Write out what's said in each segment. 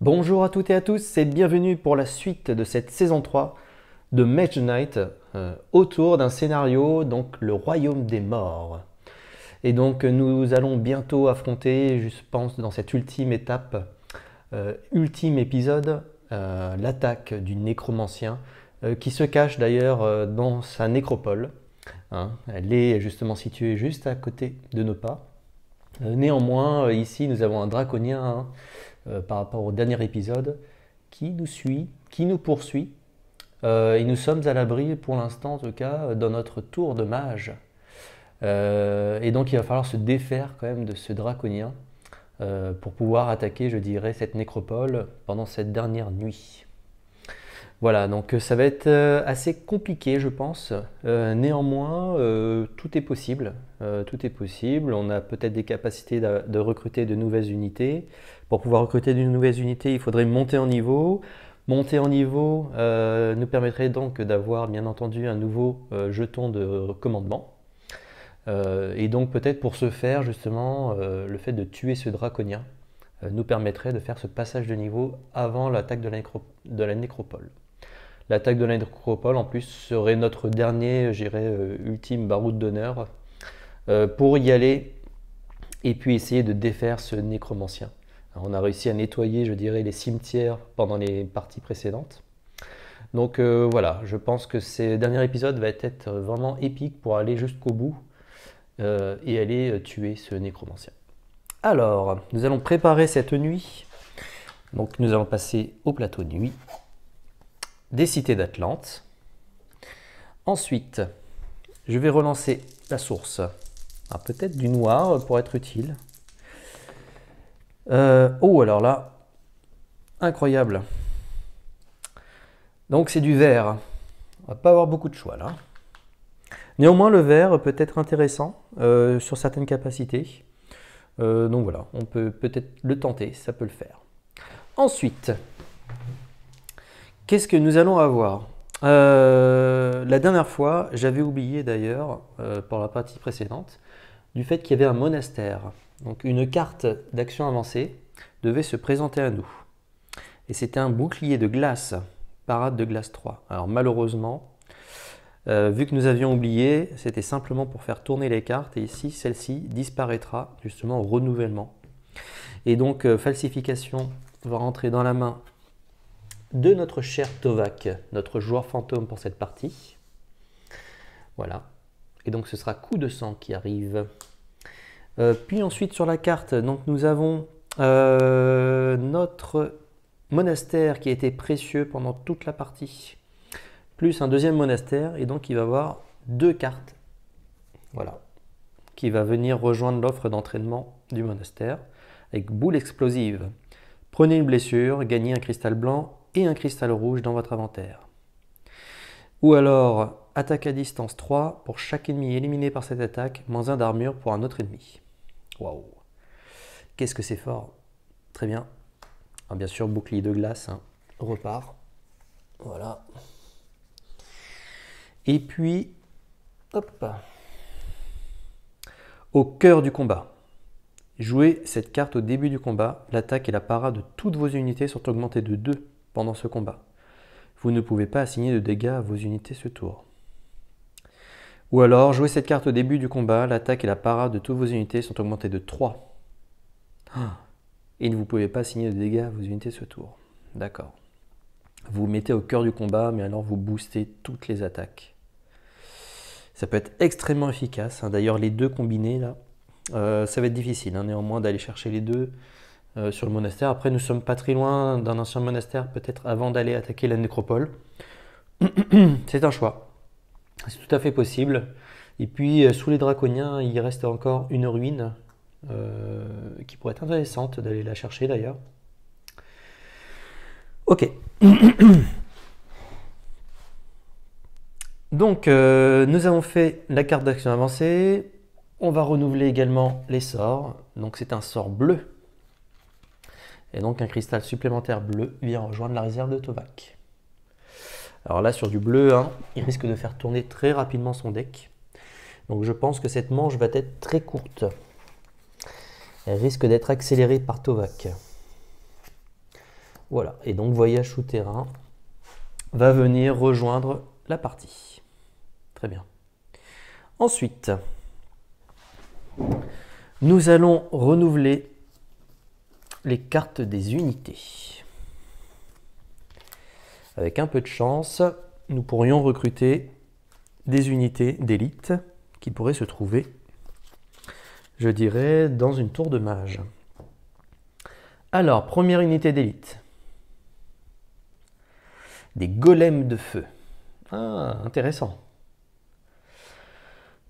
Bonjour à toutes et à tous et bienvenue pour la suite de cette saison 3 de Mage Knight autour d'un scénario, donc le Royaume des Morts. Et donc nous allons bientôt affronter, je pense, dans cette ultime étape, ultime épisode, l'attaque du nécromancien qui se cache d'ailleurs dans sa nécropole. Elle est justement située juste à côté de nos pas. Néanmoins, ici nous avons un draconien par rapport au dernier épisode qui nous suit, qui nous poursuit. Et nous sommes à l'abri pour l'instant en tout cas dans notre tour de mage. Et donc il va falloir se défaire quand même de ce draconien pour pouvoir attaquer, je dirais, cette nécropole pendant cette dernière nuit. Voilà, donc ça va être assez compliqué je pense. Néanmoins, tout est possible. Tout est possible. On a peut-être des capacités de recruter de nouvelles unités. Pour pouvoir recruter de nouvelles unités, il faudrait monter en niveau. Monter en niveau nous permettrait donc d'avoir bien entendu un nouveau jeton de commandement. Et donc peut-être pour ce faire justement, le fait de tuer ce draconien nous permettrait de faire ce passage de niveau avant l'attaque de la nécropole. L'attaque de la nécropole en plus serait notre dernier, je dirais, ultime baroud d'honneur pour y aller et puis essayer de défaire ce nécromancien. Alors, on a réussi à nettoyer, je dirais, les cimetières pendant les parties précédentes. Donc voilà, je pense que ce dernier épisode va être vraiment épique pour aller jusqu'au bout et aller tuer ce nécromancien. Alors, nous allons préparer cette nuit. Donc nous allons passer au plateau de nuit des cités d'Atlante. Ensuite, je vais relancer la source. Peut-être du noir pour être utile. Oh, alors là, incroyable. Donc c'est du vert. On va pas avoir beaucoup de choix là. Néanmoins, le vert peut être intéressant sur certaines capacités. Donc voilà, on peut peut-être le tenter, ça peut le faire. Ensuite, qu'est-ce que nous allons avoir? La dernière fois, j'avais oublié d'ailleurs, pour la partie précédente, du fait qu'il y avait un monastère. Donc une carte d'action avancée devait se présenter à nous. Et c'était un bouclier de glace, parade de glace 3. Alors malheureusement, vu que nous avions oublié, c'était simplement pour faire tourner les cartes. Et ici, celle-ci disparaîtra justement au renouvellement. Et donc, falsification va rentrer dans la main de notre cher Tovak, notre joueur fantôme pour cette partie. Voilà. Et donc ce sera coup de sang qui arrive. Puis ensuite sur la carte, donc nous avons notre monastère qui a été précieux pendant toute la partie, plus un deuxième monastère, et donc il va avoir deux cartes, voilà, qui va venir rejoindre l'offre d'entraînement du monastère, avec boule explosive. Prenez une blessure, gagnez un cristal blanc et un cristal rouge dans votre inventaire. Ou alors, attaque à distance 3, pour chaque ennemi éliminé par cette attaque, moins 1 d'armure pour un autre ennemi. Waouh! Qu'est-ce que c'est fort! Très bien. Alors, bien sûr, bouclier de glace, repart. Voilà. Et puis, hop, au cœur du combat. Jouez cette carte au début du combat. L'attaque et la parade de toutes vos unités sont augmentées de 2 pendant ce combat. Vous ne pouvez pas assigner de dégâts à vos unités ce tour. Ou alors, jouez cette carte au début du combat. L'attaque et la parade de toutes vos unités sont augmentées de 3. Et vous ne pouvez pas assigner de dégâts à vos unités ce tour. D'accord. Vous vous mettez au cœur du combat, mais alors vous boostez toutes les attaques. Ça peut être extrêmement efficace. D'ailleurs, les deux combinés, là, ça va être difficile, néanmoins, d'aller chercher les deux sur le monastère. Après, nous ne sommes pas très loin d'un ancien monastère, peut-être avant d'aller attaquer la nécropole. C'est un choix. C'est tout à fait possible. Et puis, sous les draconiens, il reste encore une ruine qui pourrait être intéressante d'aller la chercher d'ailleurs. Ok. Donc, nous avons fait la carte d'action avancée. On va renouveler également les sorts. Donc c'est un sort bleu. Et donc un cristal supplémentaire bleu vient rejoindre la réserve de Tovak. Alors là sur du bleu, hein, il risque de faire tourner très rapidement son deck. Donc je pense que cette manche va être très courte. Elle risque d'être accélérée par Tovak. Voilà, et donc Voyage Souterrain va venir rejoindre la partie. Très bien. Ensuite, nous allons renouveler les cartes des unités. Avec un peu de chance, nous pourrions recruter des unités d'élite qui pourraient se trouver, je dirais, dans une tour de mage. Alors, première unité d'élite. Des golems de feu. Ah, intéressant.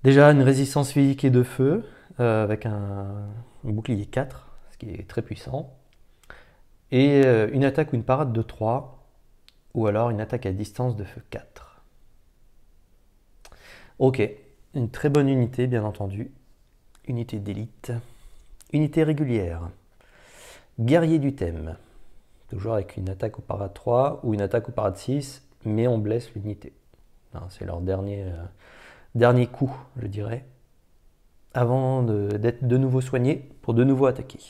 Déjà une résistance physique et de feu, avec un bouclier 4, ce qui est très puissant. Et une attaque ou une parade de 3, ou alors une attaque à distance de feu 4. Ok, une très bonne unité bien entendu. Unité d'élite. Unité régulière. Guerrier du thème. Toujours avec une attaque au parade 3 ou une attaque au parade 6, mais on blesse l'unité. C'est leur dernier coup, je dirais, avant d'être de nouveau soigné pour de nouveau attaquer.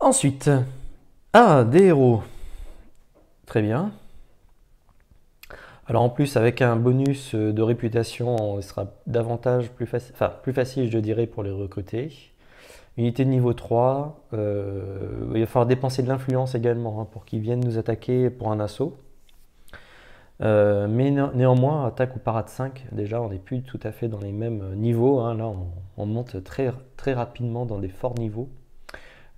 Ensuite, des héros. Très bien. Alors en plus, avec un bonus de réputation, il sera davantage plus facile, je dirais, pour les recruter. Unité de niveau 3, il va falloir dépenser de l'influence également pour qu'ils viennent nous attaquer pour un assaut. Mais néanmoins, attaque ou parade 5, déjà on n'est plus tout à fait dans les mêmes niveaux. Là, on monte très, très rapidement dans des forts niveaux.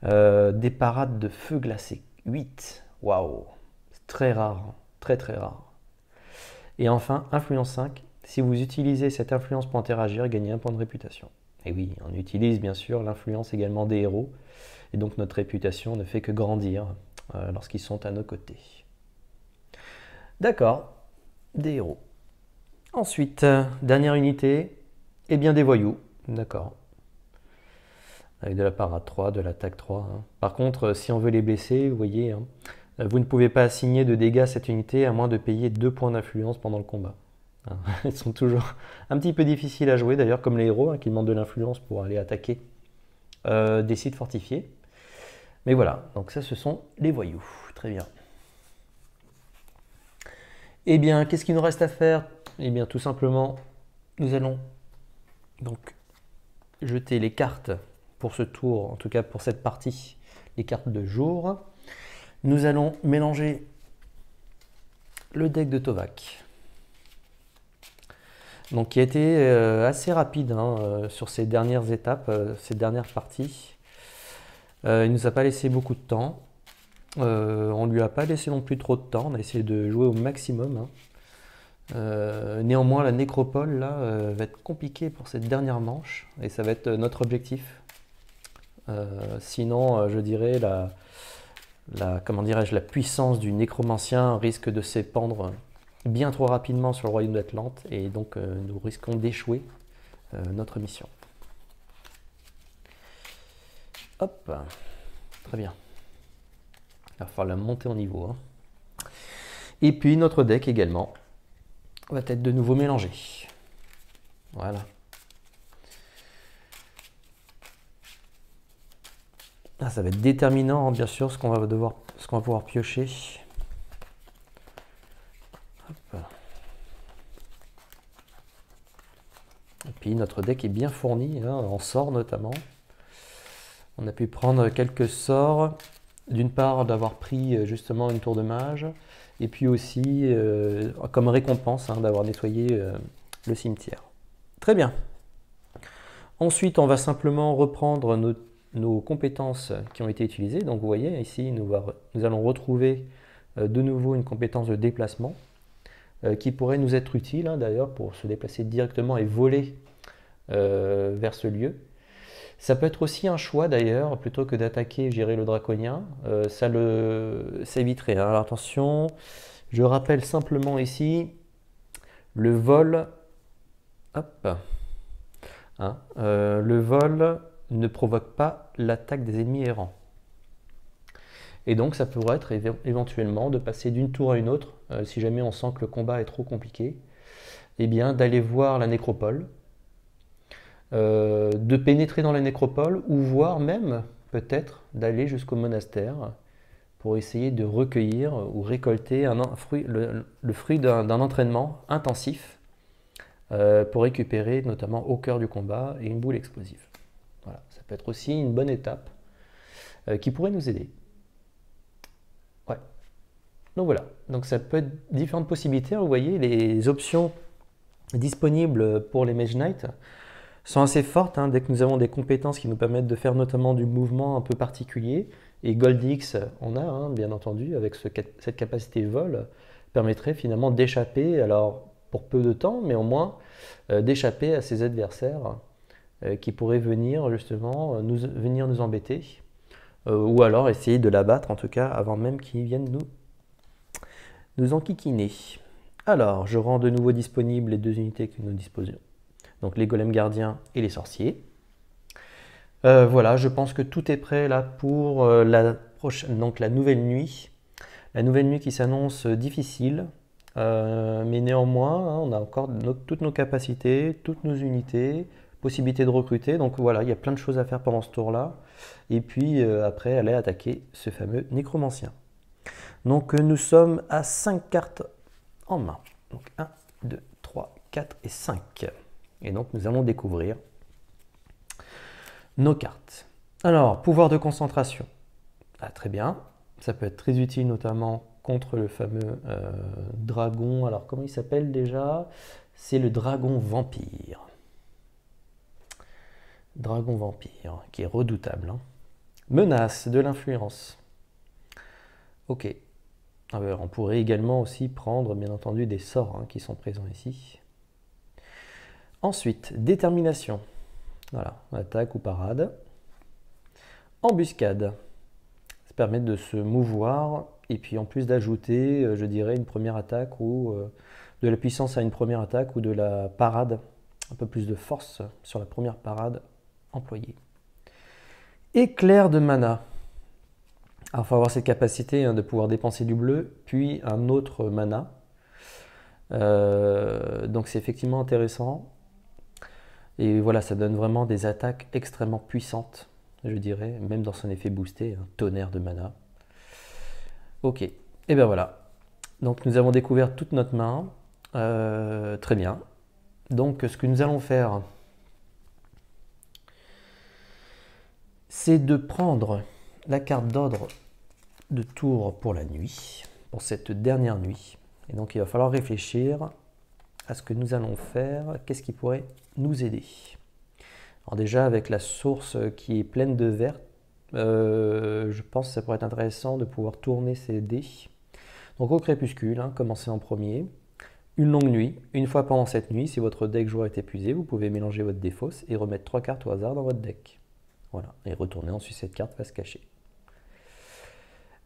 Des parades de feu glacé, 8. Waouh, c'est très rare, très très rare. Et enfin, influence 5. Si vous utilisez cette influence pour interagir, gagnez un point de réputation. Et oui, on utilise bien sûr l'influence également des héros. Et donc notre réputation ne fait que grandir lorsqu'ils sont à nos côtés. D'accord, des héros. Ensuite, dernière unité, eh bien des voyous. D'accord. Avec de la parade 3, de l'attaque 3. Par contre, si on veut les blesser, vous voyez, vous ne pouvez pas assigner de dégâts à cette unité à moins de payer 2 points d'influence pendant le combat. Ils sont toujours un petit peu difficiles à jouer, d'ailleurs, comme les héros, qui demandent de l'influence pour aller attaquer des sites fortifiés. Mais voilà, donc ça, ce sont les voyous. Très bien. Eh bien, qu'est-ce qu'il nous reste à faire? Eh bien, tout simplement, nous allons donc jeter les cartes pour ce tour, en tout cas pour cette partie, les cartes de jour. Nous allons mélanger le deck de Tovak, donc qui a été assez rapide sur ces dernières étapes, ces dernières parties. Il ne nous a pas laissé beaucoup de temps. On ne lui a pas laissé non plus trop de temps. On a essayé de jouer au maximum. Néanmoins, la nécropole là, va être compliquée pour cette dernière manche. Et ça va être notre objectif. Sinon, je dirais, comment dirais-je, la puissance du nécromancien risque de s'épandre bien trop rapidement sur le royaume d'Atlante. Et donc, nous risquons d'échouer notre mission. Hop, très bien. Il va falloir la monter en niveau. Et puis notre deck également va être de nouveau mélangé. Voilà. Ça va être déterminant, bien sûr, ce qu'on va pouvoir piocher. Hop. Et puis notre deck est bien fourni, en sorts notamment. On a pu prendre quelques sorts. D'une part, d'avoir pris justement une tour de mage, et puis aussi comme récompense d'avoir nettoyé le cimetière. Très bien. Ensuite, on va simplement reprendre nos compétences qui ont été utilisées. Donc vous voyez, ici, nous allons retrouver de nouveau une compétence de déplacement qui pourrait nous être utile d'ailleurs pour se déplacer directement et voler vers ce lieu. Ça peut être aussi un choix d'ailleurs, plutôt que d'attaquer, gérer le draconien, ça éviterait. Alors attention, je rappelle simplement ici le vol. Hop. hein. Le vol ne provoque pas l'attaque des ennemis errants. Et donc ça pourrait être éventuellement de passer d'une tour à une autre, si jamais on sent que le combat est trop compliqué, eh bien d'aller voir la nécropole, de pénétrer dans la nécropole, ou voire même peut-être d'aller jusqu'au monastère pour essayer de recueillir ou récolter le fruit d'un entraînement intensif pour récupérer notamment au cœur du combat et une boule explosive. Voilà, ça peut être aussi une bonne étape qui pourrait nous aider. Ouais. Donc voilà, donc ça peut être différentes possibilités. Vous voyez, les options disponibles pour les Mage Knight sont assez fortes, hein, dès que nous avons des compétences qui nous permettent de faire notamment du mouvement un peu particulier. Et Goldix, on a, hein, bien entendu, avec cette capacité vol, permettrait finalement d'échapper, alors pour peu de temps, mais au moins d'échapper à ses adversaires qui pourraient venir justement venir nous embêter, ou alors essayer de l'abattre en tout cas avant même qu'ils viennent nous enquiquiner. Alors, je rends de nouveau disponibles les deux unités que nous disposions. Donc les golems gardiens et les sorciers. Voilà, je pense que tout est prêt là pour donc la nouvelle nuit. La nouvelle nuit qui s'annonce difficile, mais néanmoins, hein, on a encore toutes nos capacités, toutes nos unités, possibilité de recruter. Donc voilà, il y a plein de choses à faire pendant ce tour-là. Et puis après, aller attaquer ce fameux nécromancien. Donc nous sommes à 5 cartes en main. Donc 1, 2, 3, 4 et 5. Et donc nous allons découvrir nos cartes. Alors, pouvoir de concentration. Ah, très bien. Ça peut être très utile notamment contre le fameux dragon. Alors comment il s'appelle déjà? C'est le dragon vampire. Dragon vampire, qui est redoutable. Hein. Menace de l'influence. Ok. Alors, on pourrait également aussi prendre, bien entendu, des sorts hein, qui sont présents ici. Ensuite, détermination. Voilà, attaque ou parade. Embuscade. Ça permet de se mouvoir et puis en plus d'ajouter, je dirais, une première attaque ou de la puissance à une première attaque ou de la parade, un peu plus de force sur la première parade employée. Éclair de mana. Alors, il faut avoir cette capacité hein, de pouvoir dépenser du bleu, puis un autre mana. Donc c'est effectivement intéressant. Et voilà, ça donne vraiment des attaques extrêmement puissantes, je dirais, même dans son effet boosté, un tonnerre de mana. Ok, et bien voilà. Donc nous avons découvert toute notre main. Très bien. Donc ce que nous allons faire, c'est de prendre la carte d'ordre de tour pour la nuit, pour cette dernière nuit. Et donc il va falloir réfléchir à ce que nous allons faire, qu'est-ce qui pourrait nous aider. Alors déjà avec la source qui est pleine de vert, je pense que ça pourrait être intéressant de pouvoir tourner ces dés. Donc au crépuscule, hein, commencez en premier. Une longue nuit, une fois pendant cette nuit, si votre deck joueur est épuisé, vous pouvez mélanger votre défausse et remettre 3 cartes au hasard dans votre deck. Voilà, et retourner ensuite cette carte face cachée.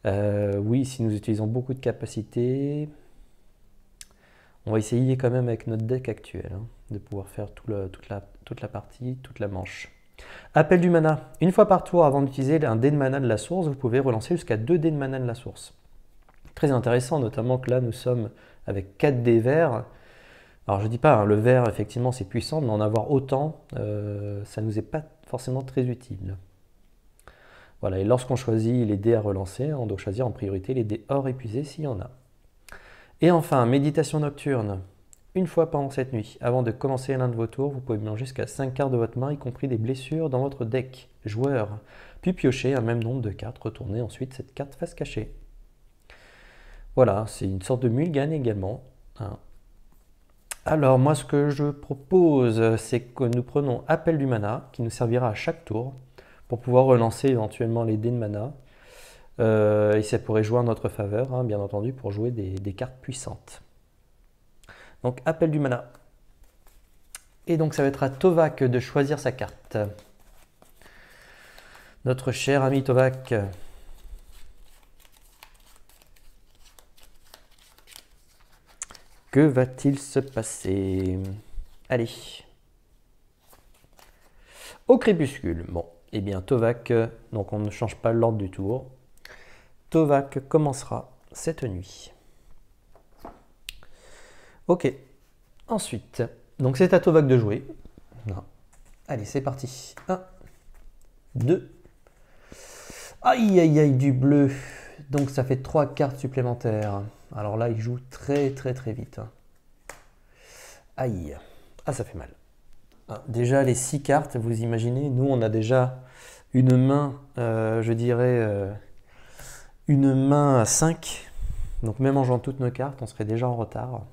Oui, si nous utilisons beaucoup de capacités, on va essayer quand même avec notre deck actuel hein, de pouvoir faire toute la partie, toute la manche. Appel du mana. Une fois par tour, avant d'utiliser un dé de mana de la source, vous pouvez relancer jusqu'à 2 dés de mana de la source. Très intéressant, notamment que là, nous sommes avec 4 dés verts. Alors, je ne dis pas, hein, le vert, effectivement, c'est puissant, mais en avoir autant, ça ne nous est pas forcément très utile. Voilà, et lorsqu'on choisit les dés à relancer, on doit choisir en priorité les dés hors épuisés s'il y en a. Et enfin, méditation nocturne. Une fois pendant cette nuit, avant de commencer l'un de vos tours, vous pouvez mélanger jusqu'à 5 cartes de votre main, y compris des blessures dans votre deck joueur. Puis piocher un même nombre de cartes, retourner ensuite cette carte face cachée. Voilà, c'est une sorte de mulligan également. Hein. Alors moi ce que je propose, c'est que nous prenons appel du mana, qui nous servira à chaque tour, pour pouvoir relancer éventuellement les dés de mana. Et ça pourrait jouer en notre faveur, hein, bien entendu, pour jouer des cartes puissantes. Donc, appel du mana. Et donc, ça va être à Tovak de choisir sa carte. Notre cher ami Tovak. Que va-t-il se passer? Allez. Au crépuscule. Bon, eh bien Tovak, donc on ne change pas l'ordre du tour. Tovak commencera cette nuit. Ok, ensuite, donc c'est à Tovak de jouer. Non. Allez, c'est parti. 1, 2. Aïe, aïe, aïe, du bleu. Donc ça fait 3 cartes supplémentaires. Alors là, il joue très, très, très vite. Aïe. Ah, ça fait mal. Déjà, les 6 cartes, vous imaginez, nous, on a déjà une main, je dirais, une main à 5. Donc même en jouant toutes nos cartes, on serait déjà en retard.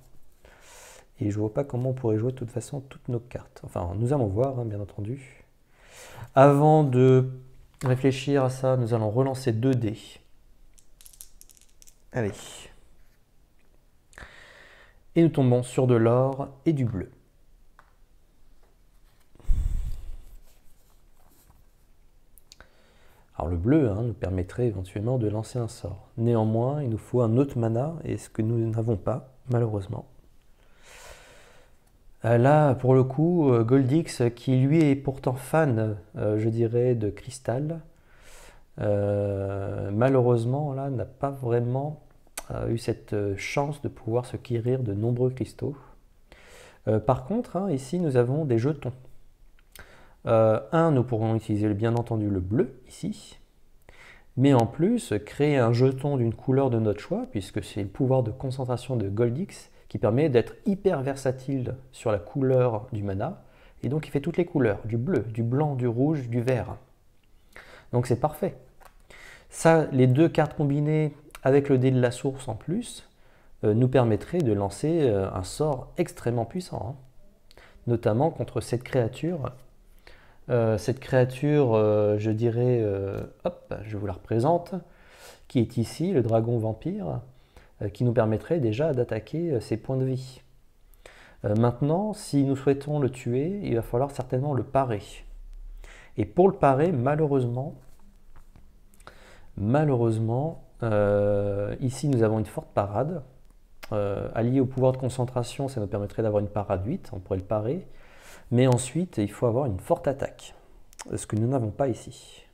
Et je vois pas comment on pourrait jouer de toute façon toutes nos cartes. Enfin, nous allons voir, hein, bien entendu. Avant de réfléchir à ça, nous allons relancer 2 dés. Allez. Et nous tombons sur de l'or et du bleu. Alors le bleu nous permettrait éventuellement de lancer un sort. Néanmoins, il nous faut un autre mana, et ce que nous n'avons pas, malheureusement. Là, pour le coup, Goldix, qui lui est pourtant fan, je dirais, de cristal, malheureusement, là, n'a pas vraiment eu cette chance de pouvoir se quérir de nombreux cristaux. Par contre, ici, nous avons des jetons. Nous pourrons utiliser bien entendu le bleu, ici. Mais en plus, créer un jeton d'une couleur de notre choix, puisque c'est le pouvoir de concentration de Goldix, qui permet d'être hyper versatile sur la couleur du mana. Et donc il fait toutes les couleurs, du bleu, du blanc, du rouge, du vert. Donc c'est parfait. Ça, les 2 cartes combinées avec le dé de la source en plus, nous permettraient de lancer un sort extrêmement puissant. Notamment contre cette créature. Je dirais, hop, je vous la représente, qui est ici, le dragon vampire, qui nous permettrait déjà d'attaquer ses points de vie. Maintenant, si nous souhaitons le tuer, il va falloir certainement le parer. Et pour le parer, malheureusement, ici nous avons une forte parade. Allié au pouvoir de concentration, ça nous permettrait d'avoir une parade 8, on pourrait le parer. Mais ensuite, il faut avoir une forte attaque, ce que nous n'avons pas ici.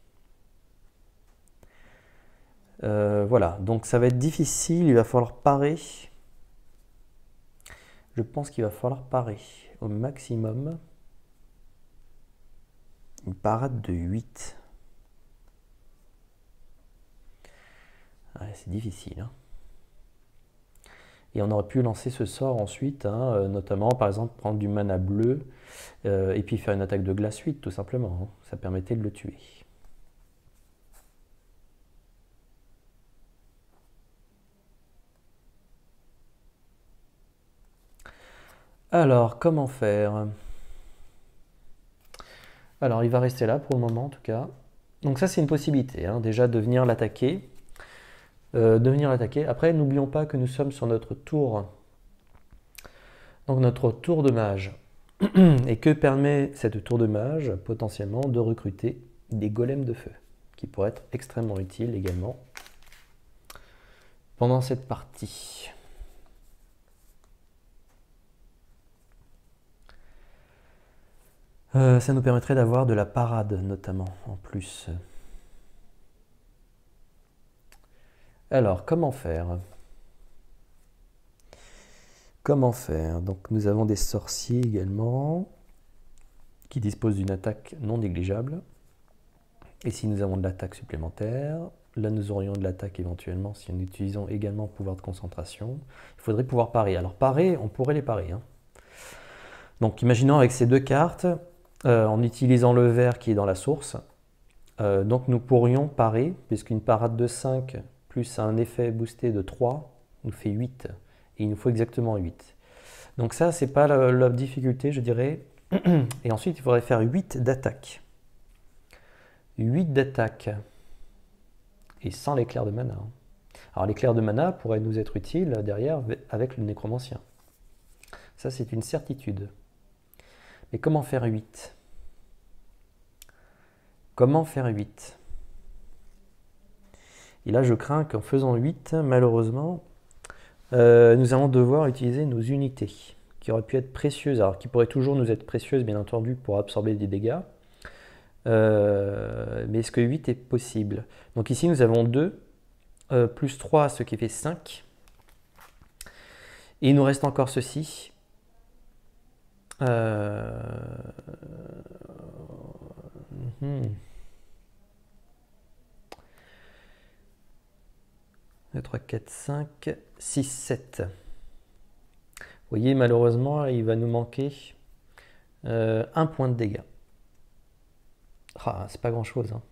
Voilà, donc ça va être difficile, il va falloir parer. Je pense qu'il va falloir parer au maximum une parade de 8. Ouais, c'est difficile. Et on aurait pu lancer ce sort ensuite, notamment par exemple prendre du mana bleu et puis faire une attaque de glace 8 tout simplement. Ça permettait de le tuer. Alors, comment faire? Alors, il va rester là pour le moment en tout cas. Donc ça, c'est une possibilité, déjà de venir l'attaquer. Après, n'oublions pas que nous sommes sur notre tour. Donc notre tour de mage. Et que permet cette tour de mage? Potentiellement de recruter des golems de feu, qui pourraient être extrêmement utiles également pendant cette partie. Ça nous permettrait d'avoir de la parade notamment en plus. Alors, comment faire? Comment faire? Donc nous avons des sorciers également qui disposent d'une attaque non négligeable. Et si nous avons de l'attaque supplémentaire, là nous aurions de l'attaque éventuellement si nous utilisons également le pouvoir de concentration. Il faudrait pouvoir parer. Alors parer, on pourrait les parer. Donc imaginons avec ces 2 cartes, en utilisant le vert qui est dans la source, donc nous pourrions parer, puisqu'une parade de 5 plus un effet boosté de 3 nous fait 8. Et il nous faut exactement 8. Donc ça, c'est pas la difficulté, je dirais. Et ensuite, il faudrait faire 8 d'attaque. 8 d'attaque. Et sans l'éclair de mana. Alors l'éclair de mana pourrait nous être utile derrière avec le nécromancien. Ça, c'est une certitude. Mais comment faire 8? Comment faire 8? Et là, je crains qu'en faisant 8, malheureusement, nous allons devoir utiliser nos unités, qui auraient pu être précieuses, alors qui pourraient toujours nous être précieuses, bien entendu, pour absorber des dégâts. Mais est-ce que 8 est possible? Donc ici, nous avons 2, plus 3, ce qui fait 5. Et il nous reste encore ceci. 2, 3, 4, 5, 6, 7. Vous voyez, malheureusement, il va nous manquer 1 point de dégâts. Ah, c'est pas grand-chose. Hein.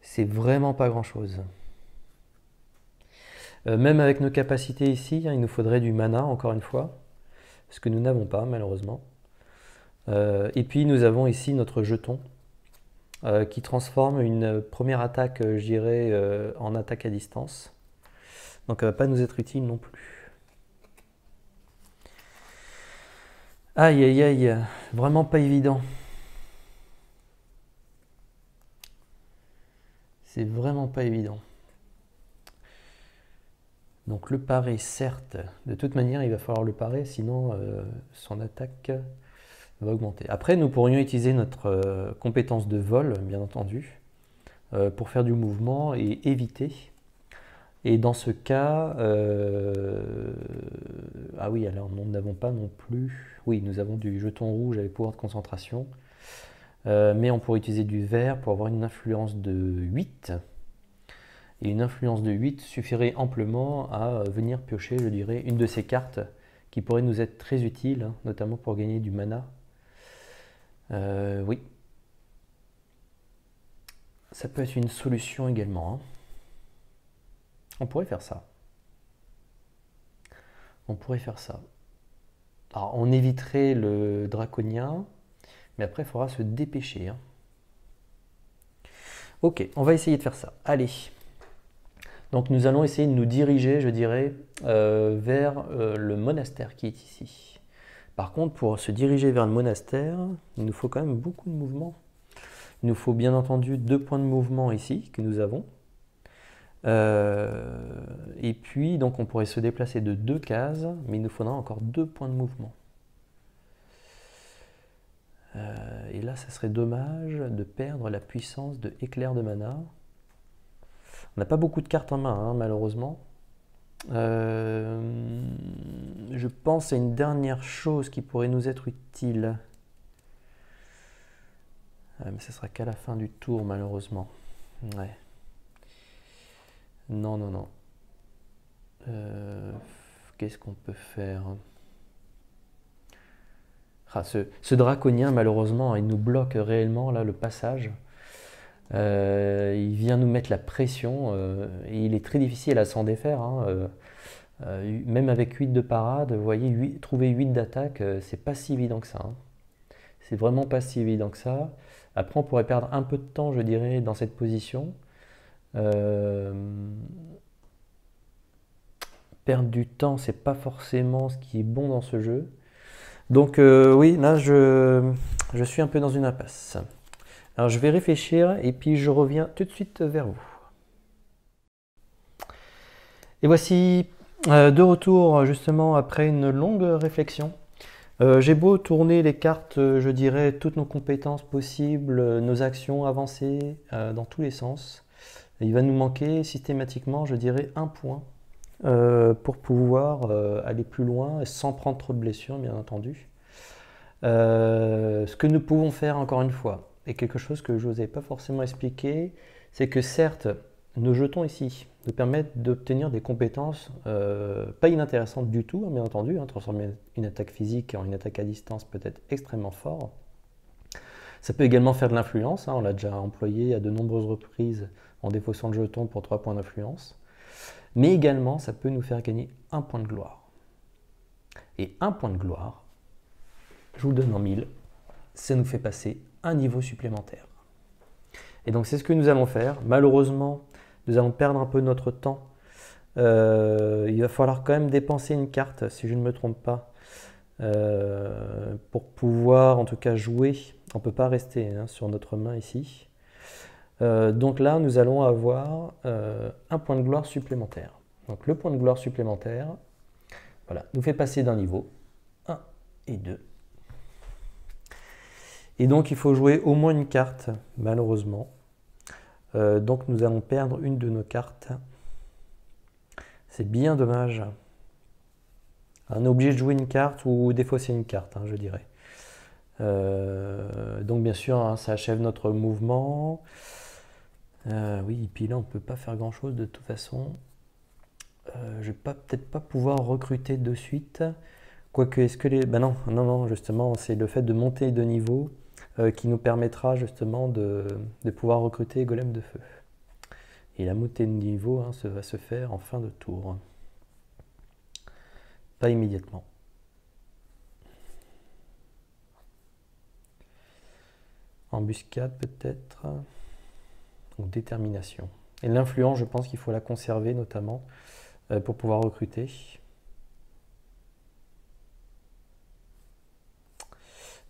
C'est vraiment pas grand-chose. Même avec nos capacités ici, hein, il nous faudrait du mana, encore une fois. Ce que nous n'avons pas, malheureusement. Et puis, nous avons ici notre jeton. Qui transforme une première attaque, je dirais, en attaque à distance. Donc elle ne va pas nous être utile non plus. Aïe aïe aïe, vraiment pas évident. C'est vraiment pas évident. Donc le parer, certes, de toute manière il va falloir le parer, sinon son attaque va augmenter. Après nous pourrions utiliser notre compétence de vol, bien entendu, pour faire du mouvement et éviter. Et dans ce cas, ah oui, alors nous n'avons pas non plus, oui, nous avons du jeton rouge avec pouvoir de concentration, mais on pourrait utiliser du vert pour avoir une influence de 8. Et une influence de 8 suffirait amplement à venir piocher, je dirais, une de ces cartes qui pourrait nous être très utile, hein, notamment pour gagner du mana. Oui. Ça peut être une solution également. Hein. On pourrait faire ça. On pourrait faire ça. Alors, on éviterait le draconien, mais après, il faudra se dépêcher. Hein. Ok, on va essayer de faire ça. Allez. Donc, nous allons essayer de nous diriger, je dirais, vers le monastère qui est ici. Par contre, pour se diriger vers le monastère, il nous faut quand même beaucoup de mouvement. Il nous faut bien entendu 2 points de mouvement ici, que nous avons. Et puis, donc, on pourrait se déplacer de 2 cases, mais il nous faudra encore 2 points de mouvement. Et là, ça serait dommage de perdre la puissance de éclair de mana. On n'a pas beaucoup de cartes en main, hein, malheureusement. Je pense à une dernière chose qui pourrait nous être utile. Mais ce sera qu'à la fin du tour, malheureusement. Ouais. Non, non, non. Qu'est-ce qu'on peut faire? Ah, ce draconien, malheureusement, il nous bloque réellement là, le passage. Il vient nous mettre la pression et il est très difficile à s'en défaire. Hein. Même avec 8 de parade, vous voyez, trouver 8 d'attaque, c'est pas si évident que ça. Hein. C'est vraiment pas si évident que ça. Après, on pourrait perdre un peu de temps, je dirais, dans cette position. Perdre du temps, c'est pas forcément ce qui est bon dans ce jeu. Donc oui, là, je suis un peu dans une impasse. Alors, je vais réfléchir et puis je reviens tout de suite vers vous. Et voici de retour, justement, après une longue réflexion. J'ai beau tourner les cartes, je dirais, toutes nos compétences possibles, nos actions avancées dans tous les sens. Il va nous manquer systématiquement, je dirais, 1 point pour pouvoir aller plus loin sans prendre trop de blessures, bien entendu. Ce que nous pouvons faire, encore une fois, et quelque chose que je n'osais pas forcément expliquer, c'est que certes, nos jetons ici nous permettent d'obtenir des compétences pas inintéressantes du tout, hein, bien entendu. Hein, transformer une attaque physique en une attaque à distance peut être extrêmement fort. Ça peut également faire de l'influence. Hein, on l'a déjà employé à de nombreuses reprises en défaussant le jeton pour 3 points d'influence. Mais également, ça peut nous faire gagner 1 point de gloire. Et 1 point de gloire, je vous le donne en 1000, ça nous fait passer un niveau supplémentaire. Et donc c'est ce que nous allons faire. Malheureusement, nous allons perdre un peu notre temps. Il va falloir quand même dépenser une carte, si je ne me trompe pas, pour pouvoir en tout cas jouer. On ne peut pas rester hein, sur notre main ici. Donc là, nous allons avoir un point de gloire supplémentaire. Donc le point de gloire supplémentaire, voilà, nous fait passer d'un niveau 1 et 2. Et donc il faut jouer au moins une carte, malheureusement. Donc nous allons perdre une de nos cartes. C'est bien dommage. On est obligé de jouer une carte ou défausser une carte, hein, je dirais. Donc bien sûr, hein, ça achève notre mouvement. Oui, et puis là on ne peut pas faire grand chose de toute façon. Je vais peut-être pas pouvoir recruter de suite. Quoique, est-ce que les... Ben non, non, non, justement, c'est le fait de monter de niveau qui nous permettra justement de pouvoir recruter Golem de Feu. Et la montée de niveau hein, va se faire en fin de tour. Pas immédiatement. Embuscade peut-être. Ou détermination. Et l'influence, je pense qu'il faut la conserver notamment pour pouvoir recruter.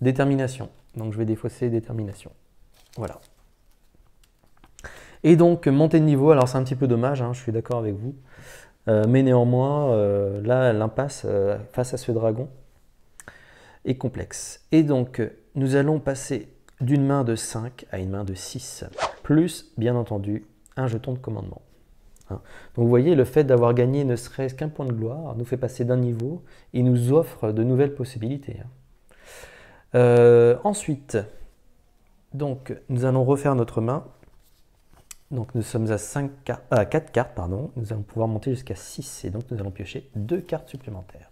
Détermination. Donc je vais défausser détermination. Voilà. Et donc montée de niveau, alors c'est un petit peu dommage, hein, je suis d'accord avec vous. Mais néanmoins, là l'impasse face à ce dragon est complexe. Et donc nous allons passer d'une main de 5 à une main de 6. Plus, bien entendu, un jeton de commandement. Hein. Donc vous voyez, le fait d'avoir gagné ne serait-ce qu'un point de gloire nous fait passer d'un niveau et nous offre de nouvelles possibilités. Ensuite, donc, nous allons refaire notre main. Donc nous sommes à 4 cartes, pardon. Nous allons pouvoir monter jusqu'à 6 et donc nous allons piocher 2 cartes supplémentaires.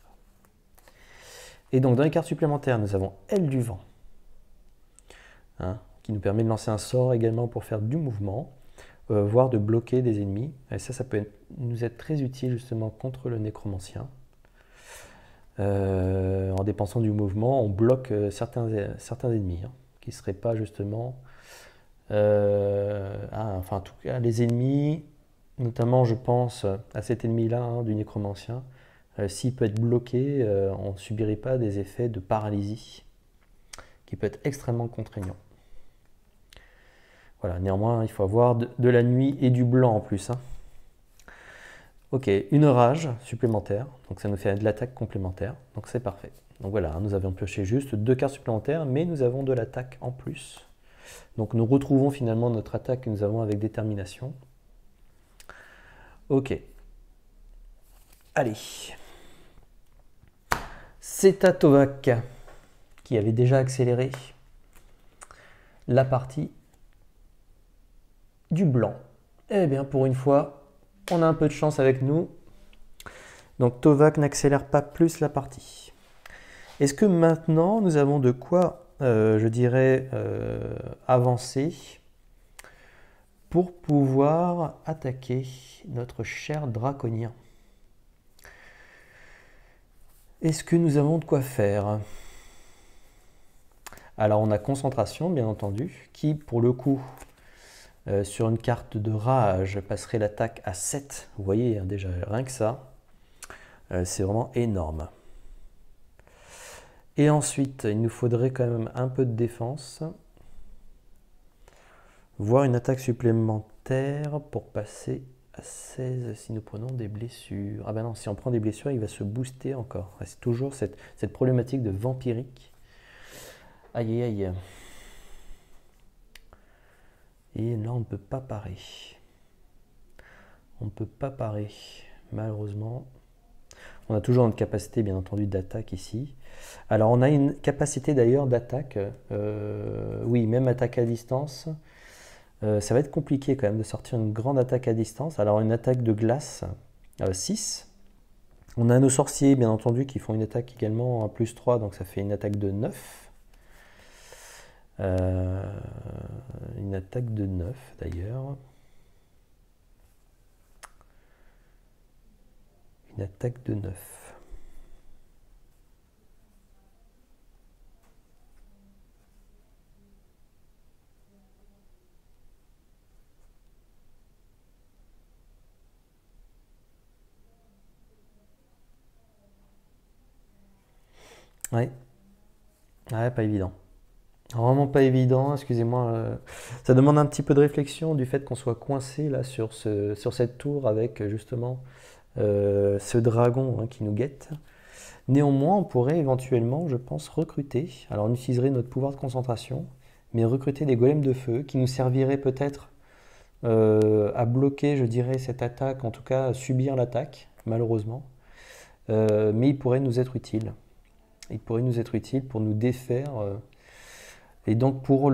Et donc dans les cartes supplémentaires, nous avons Aile du vent, hein, qui nous permet de lancer un sort également pour faire du mouvement, voire de bloquer des ennemis. Et ça peut nous être très utile justement contre le nécromancien. En dépensant du mouvement, on bloque certains ennemis, hein, qui ne seraient pas justement... enfin en tout cas les ennemis, notamment je pense à cet ennemi-là, hein, du nécromancien, s'il peut être bloqué, on ne subirait pas des effets de paralysie, qui peut être extrêmement contraignant. Voilà, néanmoins il faut avoir de la nuit et du blanc en plus. Hein. Ok, une rage supplémentaire, donc ça nous fait de l'attaque complémentaire, donc c'est parfait. Donc voilà, nous avions pioché juste 2 cartes supplémentaires, mais nous avons de l'attaque en plus. Donc nous retrouvons finalement notre attaque que nous avons avec détermination. Ok. Allez. C'est à Tovak qui avait déjà accéléré la partie du blanc. Eh bien pour une fois, on a un peu de chance avec nous. Donc Tovak n'accélère pas plus la partie. Est-ce que maintenant nous avons de quoi, je dirais, avancer pour pouvoir attaquer notre cher draconien? Est-ce que nous avons de quoi faire? Alors on a concentration bien entendu, qui pour le coup, sur une carte de rage, passerait l'attaque à 7. Vous voyez, hein, déjà rien que ça, c'est vraiment énorme. Et ensuite, il nous faudrait quand même un peu de défense, voire une attaque supplémentaire pour passer à 16 si nous prenons des blessures. Ah ben non, si on prend des blessures, il va se booster encore. C'est toujours cette problématique de vampirique. Aïe aïe aïe. Et là, on ne peut pas parer. On ne peut pas parer, malheureusement. On a toujours une capacité, bien entendu, d'attaque ici. Alors, on a une capacité d'ailleurs d'attaque. Oui, même attaque à distance. Ça va être compliqué quand même de sortir une grande attaque à distance. Alors, une attaque de glace, 6. On a nos sorciers, bien entendu, qui font une attaque également à plus 3, donc ça fait une attaque de 9. Une attaque de 9 d'ailleurs. Une attaque de 9. Ouais. Ouais, pas évident. Vraiment pas évident, excusez-moi. Ça demande un petit peu de réflexion du fait qu'on soit coincé là sur cette tour avec justement ce dragon, hein, qui nous guette. Néanmoins, on pourrait éventuellement, je pense, recruter. Alors, on utiliserait notre pouvoir de concentration, mais recruter des golems de feu qui nous serviraient peut-être à bloquer, je dirais, cette attaque, en tout cas à subir l'attaque, malheureusement. Mais ils pourraient nous être utiles. Ils pourraient nous être utiles pour nous défaire. Et donc, pour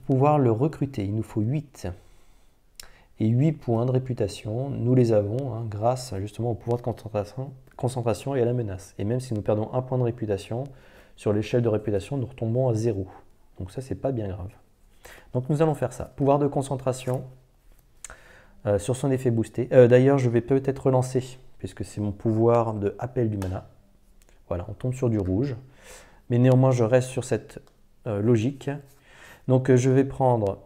pouvoir le recruter, il nous faut 8. Et 8 points de réputation, nous les avons hein, grâce justement au pouvoir de concentration et à la menace. Et même si nous perdons un point de réputation, sur l'échelle de réputation, nous retombons à 0. Donc ça, c'est pas bien grave. Donc nous allons faire ça. Pouvoir de concentration sur son effet boosté. D'ailleurs, je vais peut-être relancer, puisque c'est mon pouvoir de appel du mana. Voilà, on tombe sur du rouge. Mais néanmoins, je reste sur cette logique. Donc je vais prendre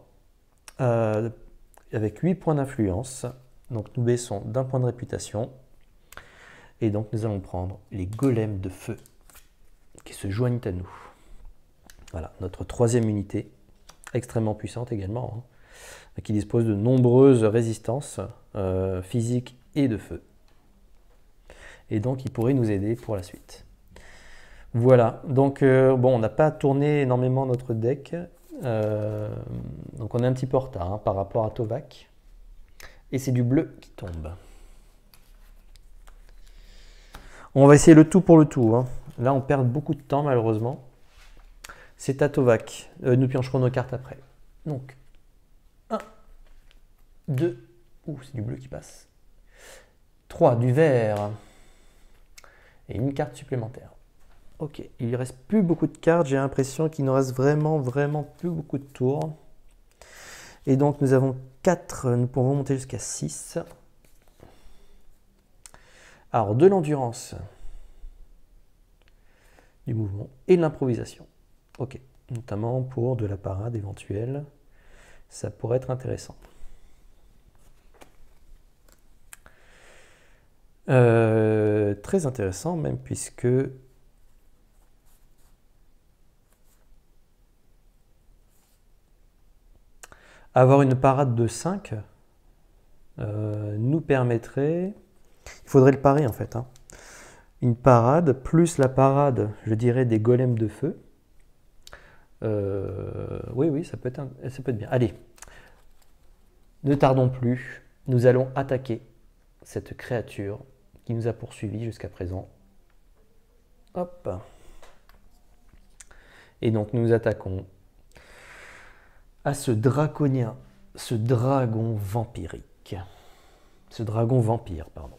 avec 8 points d'influence. Donc nous baissons d'un point de réputation. Et donc nous allons prendre les golems de feu qui se joignent à nous. Voilà, notre troisième unité, extrêmement puissante également, hein, qui dispose de nombreuses résistances physiques et de feu. Et donc il pourrait nous aider pour la suite. Voilà, donc bon, on n'a pas tourné énormément notre deck, donc on est un petit peu en retard hein, par rapport à Tovak. Et c'est du bleu qui tombe. On va essayer le tout pour le tout. Hein. Là, on perd beaucoup de temps malheureusement. C'est à Tovak. Nous piocherons nos cartes après. Donc, 1, 2, ouh, c'est du bleu qui passe. 3, du vert. Et une carte supplémentaire. Ok, il ne reste plus beaucoup de cartes. J'ai l'impression qu'il nous reste vraiment plus beaucoup de tours. Et donc, nous avons 4. Nous pouvons monter jusqu'à 6. Alors, de l'endurance, du mouvement et de l'improvisation. Ok, notamment pour de la parade éventuelle. Ça pourrait être intéressant. Très intéressant même puisque avoir une parade de 5 nous permettrait... Il faudrait le parer en fait. Hein. Une parade plus la parade, je dirais, des golems de feu. Oui, ça peut être bien. Allez, ne tardons plus. Nous allons attaquer cette créature qui nous a poursuivis jusqu'à présent. Hop. Et donc nous attaquons à ce draconien, ce dragon vampirique. Ce dragon vampire, pardon.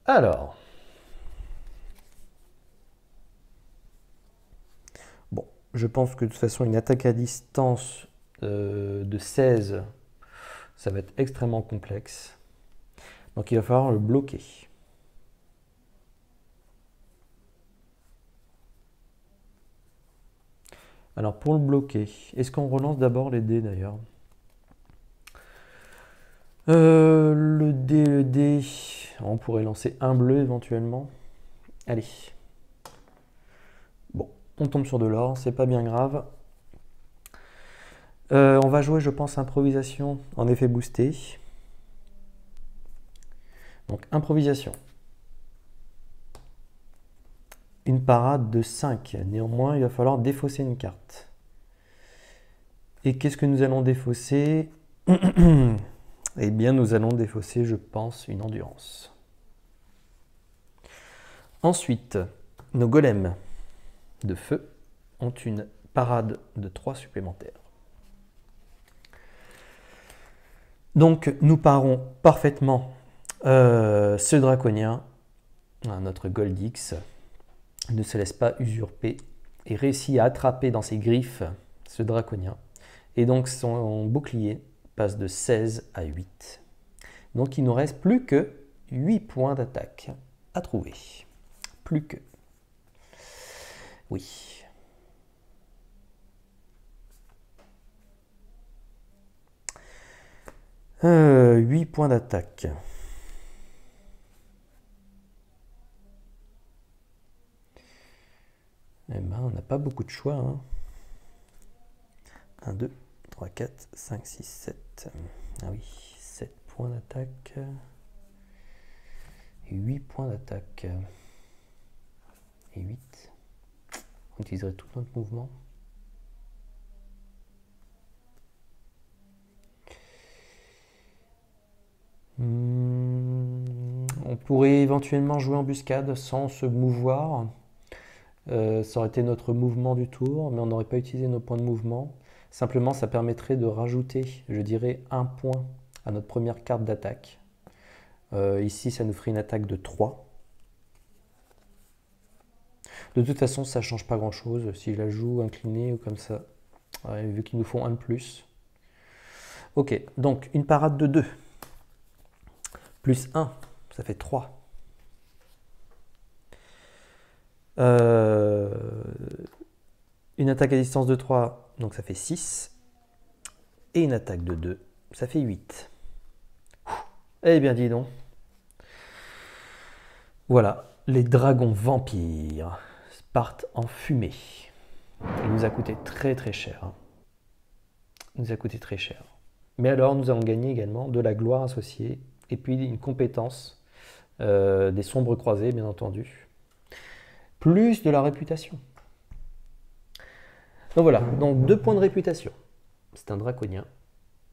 Alors. Bon, je pense que de toute façon, une attaque à distance de 16, ça va être extrêmement complexe. Donc il va falloir le bloquer. Alors pour le bloquer, est-ce qu'on relance d'abord les dés d'ailleurs? Le dé, on pourrait lancer un bleu éventuellement. Allez. Bon, on tombe sur de l'or, c'est pas bien grave. On va jouer, je pense, improvisation en effet boosté. Donc improvisation. Une parade de 5. Néanmoins, il va falloir défausser une carte. Et qu'est-ce que nous allons défausser? Eh bien, nous allons défausser, je pense, une endurance. Ensuite, nos golems de feu ont une parade de 3 supplémentaires. Donc, nous parons parfaitement ce draconien, notre Goldix, ne se laisse pas usurper et réussit à attraper dans ses griffes ce draconien. Et donc son bouclier passe de 16 à 8. Donc il ne nous reste plus que 8 points d'attaque à trouver. Plus que. Oui. « 8 points d'attaque. Eh ben, on n'a pas beaucoup de choix. Hein. 1, 2, 3, 4, 5, 6, 7. Ah oui, 7 points d'attaque. Et 8 points d'attaque. Et 8. On utiliserait tout notre mouvement. On pourrait éventuellement jouer embuscade sans se mouvoir. Ça aurait été notre mouvement du tour, mais on n'aurait pas utilisé nos points de mouvement. Simplement, ça permettrait de rajouter, je dirais, 1 point à notre première carte d'attaque. Ici, ça nous ferait une attaque de 3. De toute façon, ça ne change pas grand-chose. Si je la joue inclinée ou comme ça, ouais, vu qu'ils nous font 1 de plus. Ok, donc une parade de 2. Plus 1, ça fait 3. Une attaque à distance de 3, donc ça fait 6. Et une attaque de 2, ça fait 8. Eh bien, dis donc. Voilà, les dragons vampires partent en fumée. Il nous a coûté très très cher. Il nous a coûté très cher. Mais alors, nous allons gagner également de la gloire associée et puis une compétence des sombres croisés, bien entendu. Plus de la réputation. Donc voilà, donc 2 points de réputation. C'est un draconien.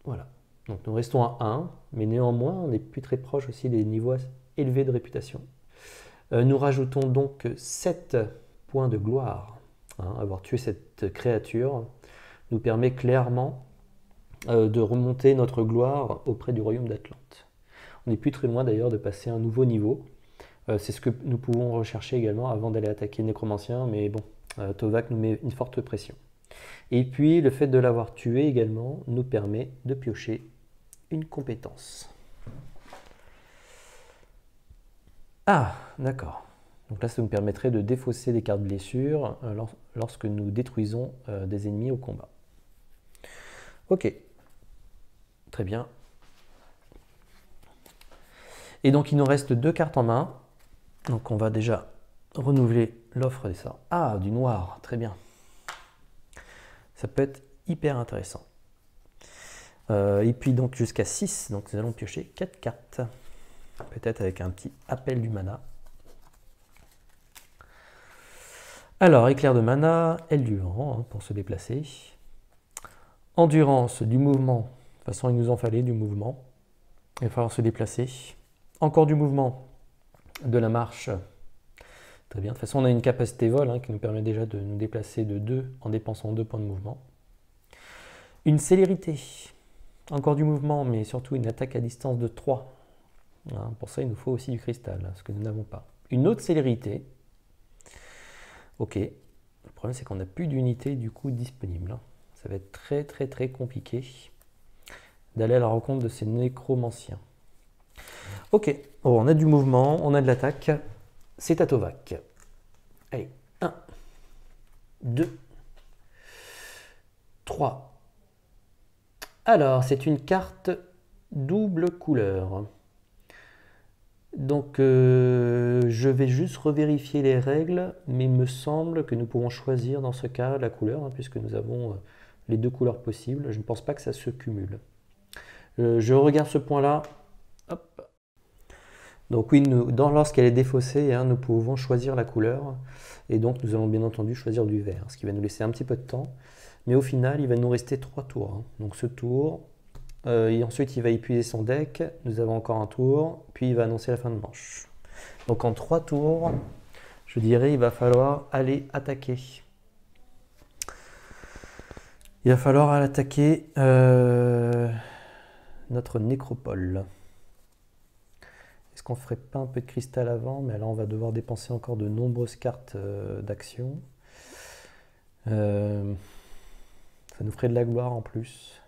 Voilà. Donc nous restons à 1, mais néanmoins, on n'est plus très proche aussi des niveaux élevés de réputation. Nous rajoutons donc 7 points de gloire. Avoir tué cette créature nous permet clairement de remonter notre gloire auprès du royaume d'Atlante. On n'est plus très loin d'ailleurs de passer un nouveau niveau. C'est ce que nous pouvons rechercher également avant d'aller attaquer Nécromancien, mais bon, Tovak nous met une forte pression. Et puis le fait de l'avoir tué également nous permet de piocher une compétence. Ah, d'accord. Donc là, ça nous permettrait de défausser des cartes blessures lorsque nous détruisons des ennemis au combat. Ok, très bien. Et donc il nous reste 2 cartes en main. Donc on va déjà renouveler l'offre des sorts. Ah, du noir, très bien. Ça peut être hyper intéressant. Et puis donc jusqu'à 6, donc nous allons piocher 4 cartes. Peut-être avec un petit appel du mana. Alors, éclair de mana, aile du vent pour se déplacer. Endurance du mouvement. De toute façon, il nous en fallait du mouvement. Il va falloir se déplacer. Encore du mouvement, de la marche. Très bien. De toute façon, on a une capacité vol qui nous permet déjà de nous déplacer de 2 en dépensant 2 points de mouvement. Une célérité. Encore du mouvement, mais surtout une attaque à distance de 3. Pour ça, il nous faut aussi du cristal, ce que nous n'avons pas. Une autre célérité. Ok. Le problème, c'est qu'on n'a plus d'unité du coup disponible. Ça va être très très très compliqué d'aller à la rencontre de ces nécromanciens. Ok. Oh, on a du mouvement, on a de l'attaque. C'est à Tovak. Allez. 1, 2, 3. Alors, c'est une carte double couleur. Donc, je vais juste revérifier les règles, mais il me semble que nous pourrons choisir dans ce cas la couleur, puisque nous avons les 2 couleurs possibles. Je ne pense pas que ça se cumule. Je regarde ce point-là. Hop. Donc oui, lorsqu'elle est défaussée, nous pouvons choisir la couleur. Et donc, nous allons bien entendu choisir du vert, ce qui va nous laisser un petit peu de temps. Mais au final, il va nous rester 3 tours. Donc ce tour... et ensuite, il va épuiser son deck. Nous avons encore un tour. Puis, il va annoncer la fin de manche. Donc, en 3 tours, je dirais, il va falloir aller attaquer. Il va falloir aller attaquer notre nécropole. Est-ce qu'on ne ferait pas un peu de cristal avant? Mais là, on va devoir dépenser encore de nombreuses cartes d'action. Ça nous ferait de la gloire en plus.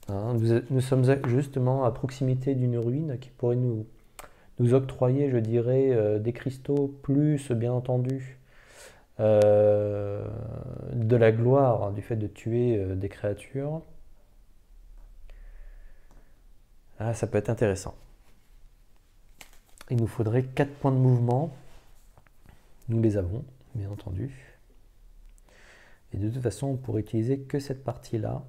Nous sommes justement à proximité d'une ruine qui pourrait nous octroyer, je dirais, des cristaux, plus bien entendu de la gloire du fait de tuer des créatures. Ah, ça peut être intéressant. Il nous faudrait 4 points de mouvement. Nous les avons, bien entendu. Et de toute façon, on pourrait utiliser que cette partie-là.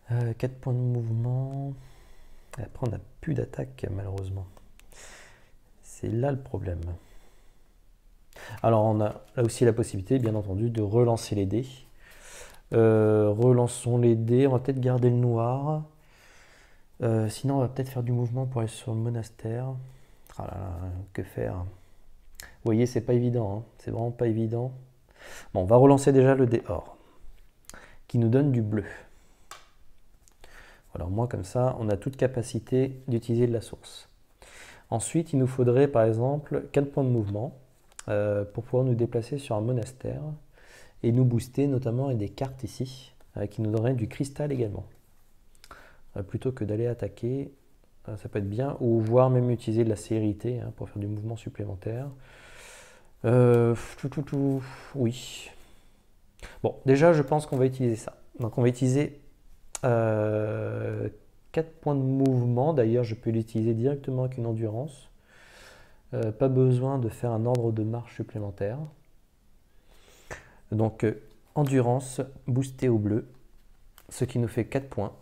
4 points de mouvement. Et après, on n'a plus d'attaque, malheureusement. C'est là le problème. Alors, on a là aussi la possibilité, bien entendu, de relancer les dés. Relançons les dés. On va peut-être garder le noir. Sinon, on va peut-être faire du mouvement pour aller sur le monastère. Ah là là, que faire? Vous voyez, c'est pas évident. Hein. C'est vraiment pas évident. Bon, on va relancer déjà le dé or, qui nous donne du bleu. Alors, moi, comme ça, on a toute capacité d'utiliser de la source. Ensuite, il nous faudrait, par exemple, 4 points de mouvement pour pouvoir nous déplacer sur un monastère et nous booster, notamment avec des cartes ici, qui nous donneraient du cristal également. Plutôt que d'aller attaquer, ça peut être bien, ou voire même utiliser de la célérité hein, pour faire du mouvement supplémentaire. Oui. Bon, déjà, je pense qu'on va utiliser ça. Donc, on va utiliser 4 points de mouvement. D'ailleurs, je peux l'utiliser directement avec une endurance. Pas besoin de faire un ordre de marche supplémentaire. Donc, endurance boostée au bleu, ce qui nous fait 4 points.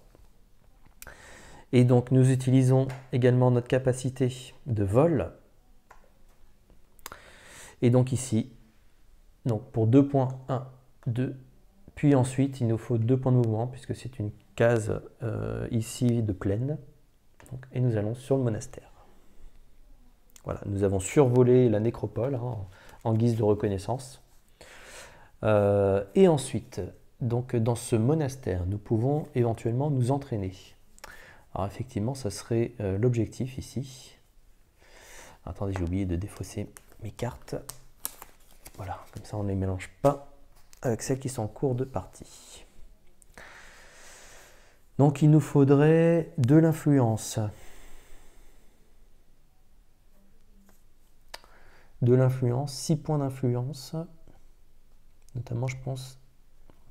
Et donc, nous utilisons également notre capacité de vol. Et donc ici, donc pour 2 points, 1, 2. Puis ensuite, il nous faut 2 points de mouvement, puisque c'est une case ici de plaine. Donc, et nous allons sur le monastère. Voilà, nous avons survolé la nécropole hein, en guise de reconnaissance. Et ensuite, donc dans ce monastère, nous pouvons éventuellement nous entraîner. Alors effectivement, ça serait l'objectif ici. Attendez, j'ai oublié de défausser mes cartes. Voilà, comme ça on ne les mélange pas avec celles qui sont en cours de partie. Donc il nous faudrait de l'influence. De l'influence, 6 points d'influence. Notamment, je pense,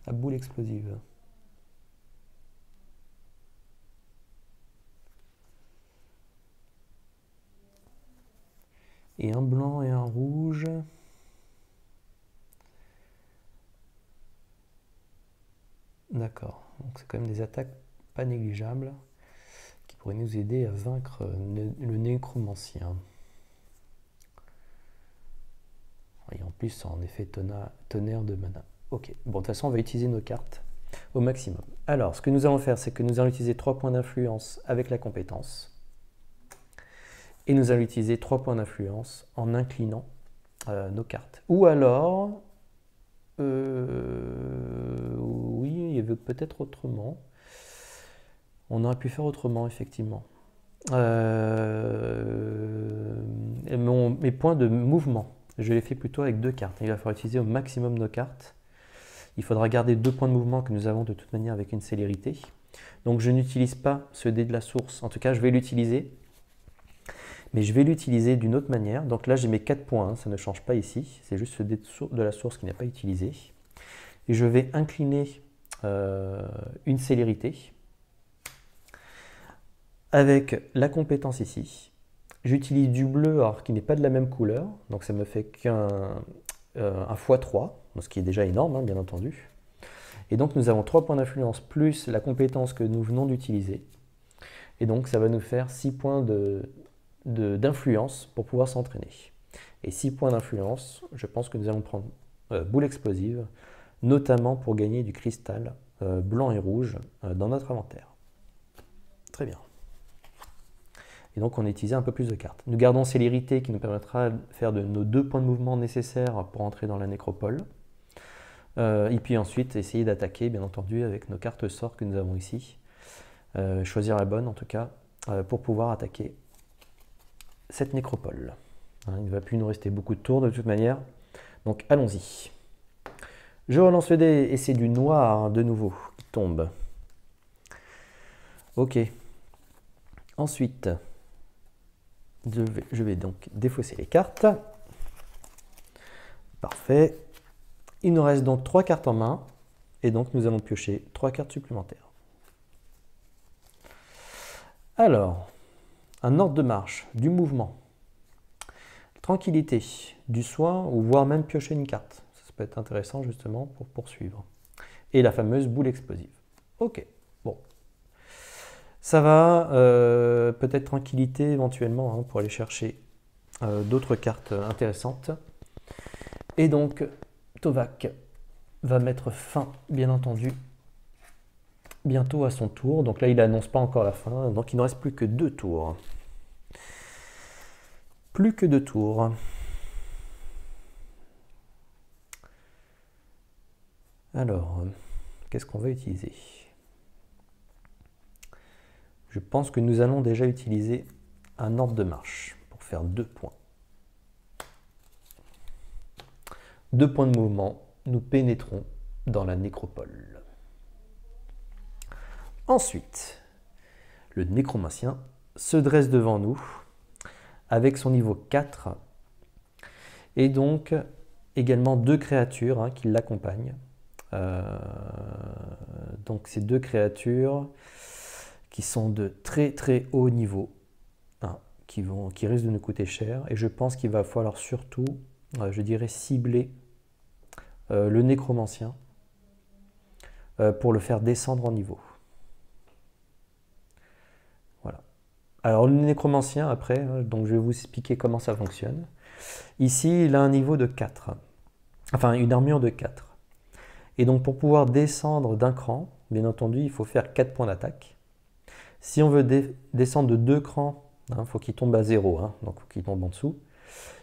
à boule explosive. Et un blanc et un rouge. D'accord. Donc c'est quand même des attaques pas négligeables qui pourraient nous aider à vaincre le nécromancien. Et en plus, en effet, tonnerre de mana. Ok. Bon, de toute façon, on va utiliser nos cartes au maximum. Alors, ce que nous allons faire, c'est que nous allons utiliser 3 points d'influence avec la compétence. Et nous allons utiliser 3 points d'influence en inclinant nos cartes. Ou alors, oui, il y avait peut-être autrement. On aurait pu faire autrement, effectivement. Mes points de mouvement, je les fais plutôt avec 2 cartes. Il va falloir utiliser au maximum nos cartes. Il faudra garder 2 points de mouvement que nous avons de toute manière avec une célérité. Donc je n'utilise pas ce dé de la source. En tout cas, je vais l'utiliser. Mais je vais l'utiliser d'une autre manière. Donc là, j'ai mes 4 points. Hein, ça ne change pas ici. C'est juste ce dé de la source qui n'est pas utilisé. Et je vais incliner une célérité avec la compétence ici. J'utilise du bleu alors qui n'est pas de la même couleur. Donc ça me fait qu'un x3, ce qui est déjà énorme, hein, bien entendu. Et donc nous avons 3 points d'influence plus la compétence que nous venons d'utiliser. Et donc ça va nous faire 6 points d'influence pour pouvoir s'entraîner. Et 6 points d'influence, je pense que nous allons prendre boule explosive, notamment pour gagner du cristal blanc et rouge dans notre inventaire. Très bien. Et donc on a utilisé un peu plus de cartes. Nous gardons célérité qui nous permettra de faire de nos 2 points de mouvement nécessaires pour entrer dans la nécropole. Et puis ensuite essayer d'attaquer, bien entendu, avec nos cartes sorts que nous avons ici. Choisir la bonne en tout cas, pour pouvoir attaquer cette nécropole. Hein, il ne va plus nous rester beaucoup de tours de toute manière. Donc allons-y. Je relance le dé et c'est du noir de nouveau qui tombe. Ok. Ensuite, je vais donc défausser les cartes. Parfait. Il nous reste donc 3 cartes en main. Et donc nous allons piocher 3 cartes supplémentaires. Alors, un ordre de marche, du mouvement, tranquillité, du soin ou voire même piocher une carte. Ça peut être intéressant justement pour poursuivre. Et la fameuse boule explosive. Ok, bon. Ça va, peut-être tranquillité éventuellement hein, pour aller chercher d'autres cartes intéressantes. Et donc, Tovac va mettre fin, bien entendu, bientôt à son tour. Donc là, il n'annonce pas encore la fin, donc il ne reste plus que 2 tours. Plus que 2 tours. Alors, qu'est-ce qu'on va utiliser? Je pense que nous allons déjà utiliser un ordre de marche pour faire 2 points. 2 points de mouvement, nous pénétrons dans la nécropole. Ensuite, le nécromancien se dresse devant nous avec son niveau 4 et donc également 2 créatures hein, qui l'accompagnent. Donc ces 2 créatures qui sont de très très haut niveau, hein, qui risquent de nous coûter cher, et je pense qu'il va falloir surtout, je dirais, cibler le nécromancien pour le faire descendre en niveau. Voilà. Alors le nécromancien après, donc je vais vous expliquer comment ça fonctionne. Ici il a un niveau de 4, enfin une armure de 4. Et donc pour pouvoir descendre d'un cran, bien entendu, il faut faire 4 points d'attaque. Si on veut descendre de 2 crans, il faut qu'il tombe à 0, hein, donc il faut qu'il tombe en dessous.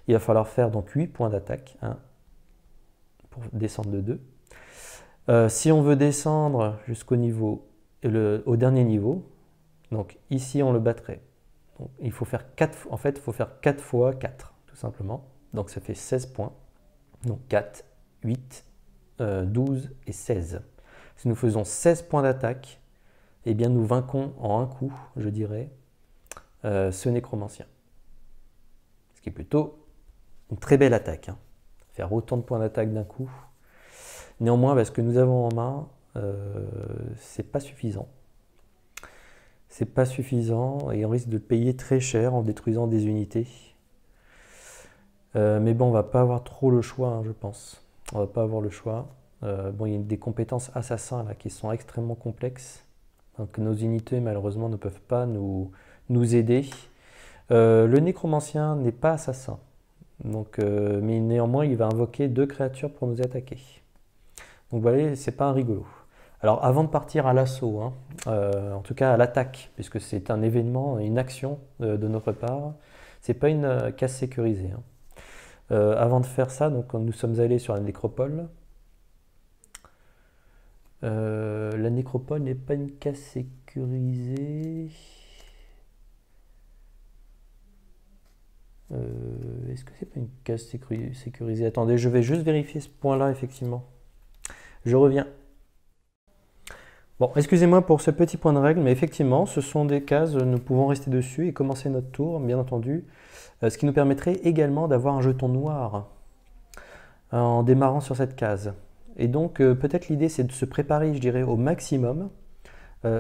Il va falloir faire donc 8 points d'attaque hein, pour descendre de 2. Si on veut descendre jusqu'au niveau, au dernier niveau, donc ici on le battrait. Donc, il faut faire 4, en fait, il faut faire 4 fois 4, tout simplement. Donc ça fait 16 points. Donc 4, 8, 12 et 16. Si nous faisons 16 points d'attaque, eh bien nous vainquons en un coup, je dirais, ce nécromancien. Ce qui est plutôt une très belle attaque. Hein. Faire autant de points d'attaque d'un coup. Néanmoins, ce que nous avons en main, c'est pas suffisant. C'est pas suffisant et on risque de payer très cher en détruisant des unités. Mais bon, on va pas avoir trop le choix, hein, je pense. On va pas avoir le choix. Bon, il y a des compétences assassins là qui sont extrêmement complexes. Donc nos unités malheureusement ne peuvent pas nous aider. Le nécromancien n'est pas assassin. Donc, mais néanmoins il va invoquer 2 créatures pour nous attaquer. Donc vous voyez, c'est pas un rigolo. Alors avant de partir à l'assaut, hein, en tout cas à l'attaque, puisque c'est un événement, une action de notre part, c'est pas une case sécurisée. Hein. Avant de faire ça, donc nous sommes allés sur la nécropole. La nécropole n'est pas une case sécurisée. Est-ce que c'est pas une case sécurisée? Attendez, je vais juste vérifier ce point-là, effectivement. Je reviens. Bon, excusez-moi pour ce petit point de règle, mais effectivement, ce sont des cases, nous pouvons rester dessus et commencer notre tour, bien entendu. Ce qui nous permettrait également d'avoir un jeton noir en démarrant sur cette case. Et donc, peut-être l'idée, c'est de se préparer, je dirais, au maximum.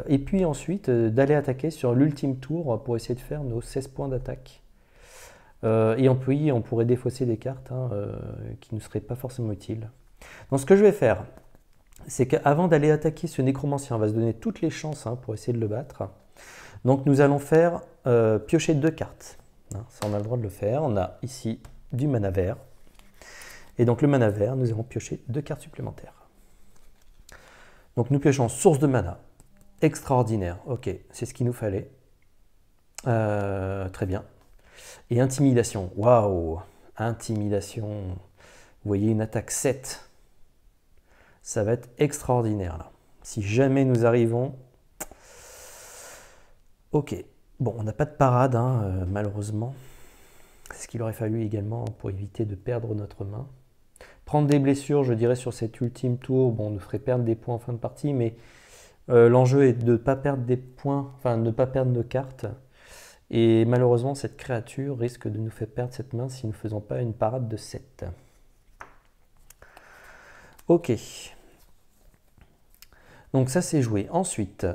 Et puis ensuite, d'aller attaquer sur l'ultime tour pour essayer de faire nos 16 points d'attaque. Et on pourrait défausser des cartes hein, qui ne seraient pas forcément utiles. Donc ce que je vais faire, c'est qu'avant d'aller attaquer ce nécromancien, on va se donner toutes les chances hein, pour essayer de le battre. Donc nous allons faire piocher 2 cartes. Hein, ça on a le droit de le faire. On a ici du mana vert. Et donc le mana vert, nous allons piocher 2 cartes supplémentaires. Donc nous piochons source de mana. Extraordinaire. Ok, c'est ce qu'il nous fallait. Très bien. Et intimidation. Waouh! Intimidation. Vous voyez une attaque 7. Ça va être extraordinaire là. Si jamais nous arrivons... Ok. Bon, on n'a pas de parade, hein, malheureusement. C'est ce qu'il aurait fallu également pour éviter de perdre notre main. Prendre des blessures, je dirais, sur cet ultime tour, bon, nous ferait perdre des points en fin de partie, mais l'enjeu est de ne pas perdre des points, enfin de ne pas perdre nos cartes. Et malheureusement, cette créature risque de nous faire perdre cette main si nous ne faisons pas une parade de 7. Ok. Donc ça, c'est joué. Ensuite,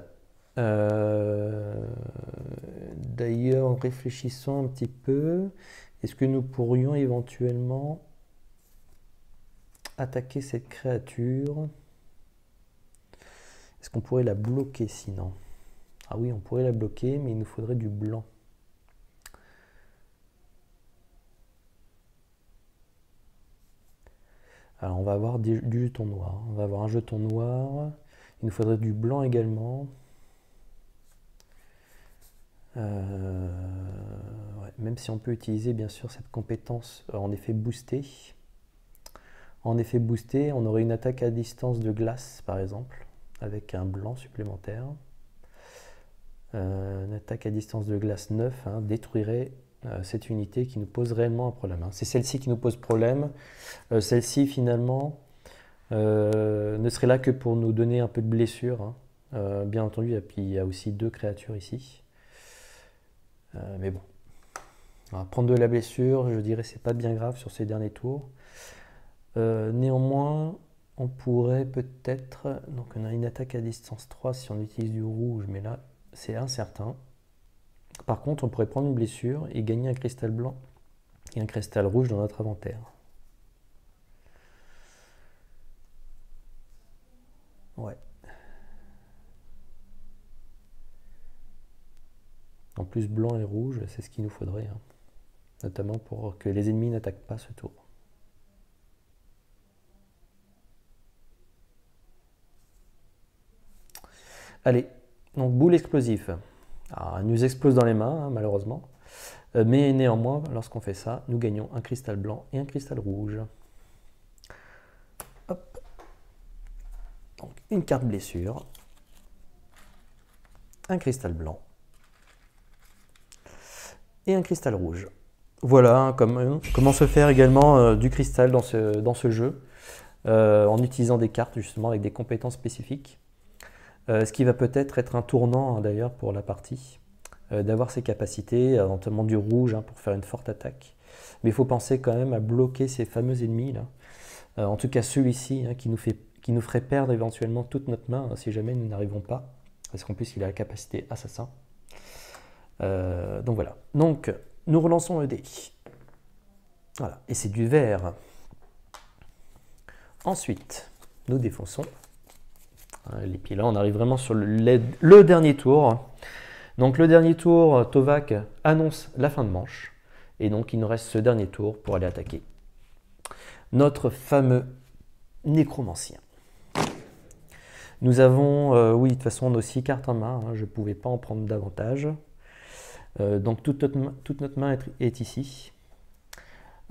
d'ailleurs, réfléchissons un petit peu. Est-ce que nous pourrions éventuellement attaquer cette créature? Est-ce qu'on pourrait la bloquer sinon? Ah oui, on pourrait la bloquer, mais il nous faudrait du blanc. Alors on va avoir du jeton noir. On va avoir un jeton noir. Il nous faudrait du blanc également. Ouais, même si on peut utiliser bien sûr cette compétence en effet boosté. En effet boosté, on aurait une attaque à distance de glace par exemple, avec un blanc supplémentaire. Une attaque à distance de glace 9 hein, détruirait cette unité qui nous pose réellement un problème. Hein. C'est celle-ci qui nous pose problème. Celle-ci finalement ne serait là que pour nous donner un peu de blessure. Hein. Bien entendu, et puis il y a aussi 2 créatures ici. Mais bon, alors, prendre de la blessure, je dirais c'est pas bien grave sur ces derniers tours. Néanmoins, on pourrait peut-être... Donc on a une attaque à distance 3 si on utilise du rouge, mais là c'est incertain. Par contre, on pourrait prendre une blessure et gagner un cristal blanc et un cristal rouge dans notre inventaire. Ouais. En plus, blanc et rouge, c'est ce qu'il nous faudrait. Hein. Notamment pour que les ennemis n'attaquent pas ce tour. Allez, donc boule explosif. Alors, elle nous explose dans les mains, hein, malheureusement. Mais néanmoins, lorsqu'on fait ça, nous gagnons un cristal blanc et un cristal rouge. Hop. Donc une carte blessure. Un cristal blanc. Et un cristal rouge. Voilà hein, comment se faire également du cristal dans ce jeu. En utilisant des cartes justement avec des compétences spécifiques. Ce qui va peut-être être un tournant hein, d'ailleurs pour la partie. D'avoir ces capacités, notamment du rouge hein, pour faire une forte attaque. Mais il faut penser quand même à bloquer ces fameux ennemis là. En tout cas celui-ci hein, qui nous ferait perdre éventuellement toute notre main hein, si jamais nous n'arrivons pas. Parce qu'en plus il a la capacité assassin. Donc voilà. Donc nous relançons le dé. Voilà. Et c'est du vert. Ensuite, nous défonçons. Et puis là on arrive vraiment sur le dernier tour. Donc le dernier tour, Tovak annonce la fin de manche. Et donc il nous reste ce dernier tour pour aller attaquer notre fameux nécromancien. Nous avons, oui, de toute façon, nos 6 cartes en main. Hein, je ne pouvais pas en prendre davantage. Donc toute notre main est ici.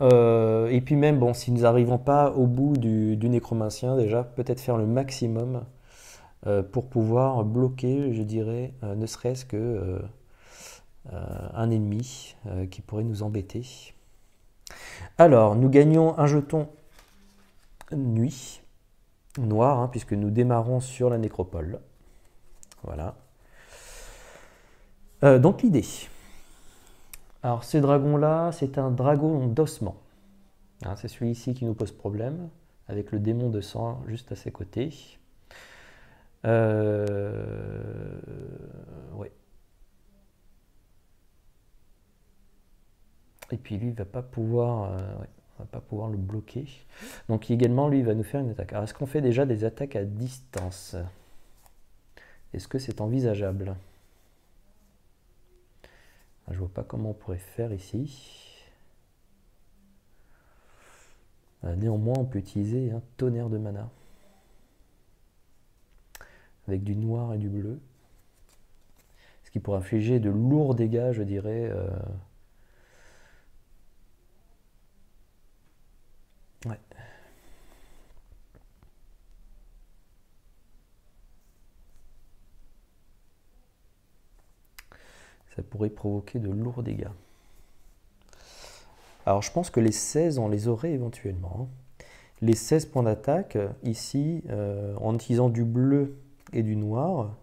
Et puis même, bon, si nous n'arrivons pas au bout du nécromancien, déjà, peut-être faire le maximum pour pouvoir bloquer, je dirais, ne serait-ce que un ennemi qui pourrait nous embêter. Alors, nous gagnons un jeton nuit, noir, hein, puisque nous démarrons sur la nécropole. Voilà. Donc l'idée. Alors ce dragon-là, c'est un dragon d'ossement. Hein, c'est celui-ci qui nous pose problème, avec le démon de sang juste à ses côtés. Ouais. Et puis lui, il ne va pas pouvoir... ouais. On va pas pouvoir le bloquer. Donc également, lui, il va nous faire une attaque. Alors, est-ce qu'on fait déjà des attaques à distance? Est-ce que c'est envisageable? Je vois pas comment on pourrait faire ici. Néanmoins, on peut utiliser un tonnerre de mana. Avec du noir et du bleu. Ce qui pourrait infliger de lourds dégâts, je dirais. Ouais. Ça pourrait provoquer de lourds dégâts. Alors je pense que les 16, on les aurait éventuellement. Les 16 points d'attaque, ici, en utilisant du bleu et du noir,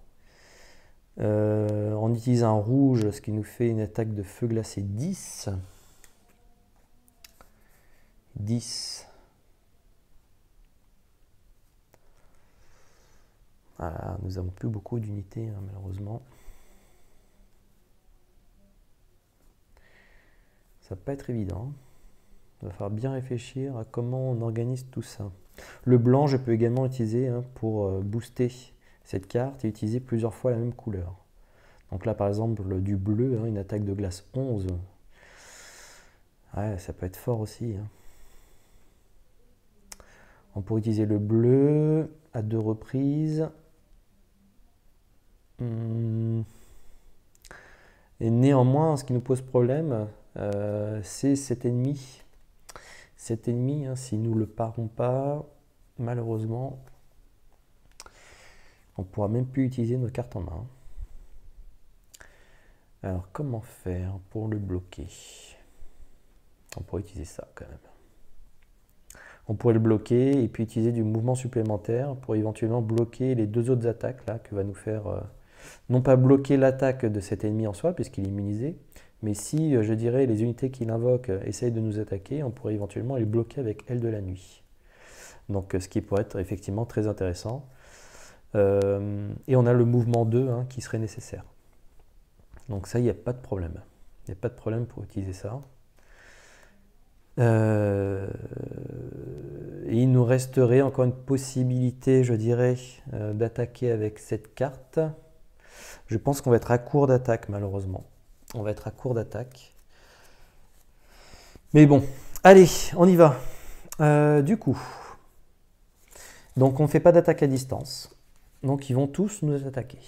on utilise un rouge, ce qui nous fait une attaque de feu glacé 10. 10. Voilà, nous n'avons plus beaucoup d'unités, hein, malheureusement. Ça va pas être évident. Il va falloir bien réfléchir à comment on organise tout ça. Le blanc, je peux également utiliser hein, pour booster cette carte et utiliser plusieurs fois la même couleur. Donc là, par exemple, du bleu, hein, une attaque de glace 11. Ouais, ça peut être fort aussi. Hein. On pourrait utiliser le bleu à 2 reprises. Et néanmoins, ce qui nous pose problème, c'est cet ennemi. Cet ennemi, hein, si nous ne le parons pas, malheureusement, on ne pourra même plus utiliser nos cartes en main. Alors, comment faire pour le bloquer? On pourrait utiliser ça quand même. On pourrait le bloquer et puis utiliser du mouvement supplémentaire pour éventuellement bloquer les 2 autres attaques là, que va nous faire... non pas bloquer l'attaque de cet ennemi en soi, puisqu'il est immunisé, mais si, je dirais, les unités qu'il invoque essayent de nous attaquer, on pourrait éventuellement les bloquer avec Aile de la Nuit. Donc, ce qui pourrait être effectivement très intéressant. Et on a le mouvement 2 hein, qui serait nécessaire. Donc ça, il n'y a pas de problème. Il n'y a pas de problème pour utiliser ça. Et il nous resterait encore une possibilité, je dirais, d'attaquer avec cette carte. Je pense qu'on va être à court d'attaque, malheureusement. On va être à court d'attaque. Mais bon, allez, on y va. Du coup, donc on ne fait pas d'attaque à distance. Donc ils vont tous nous attaquer.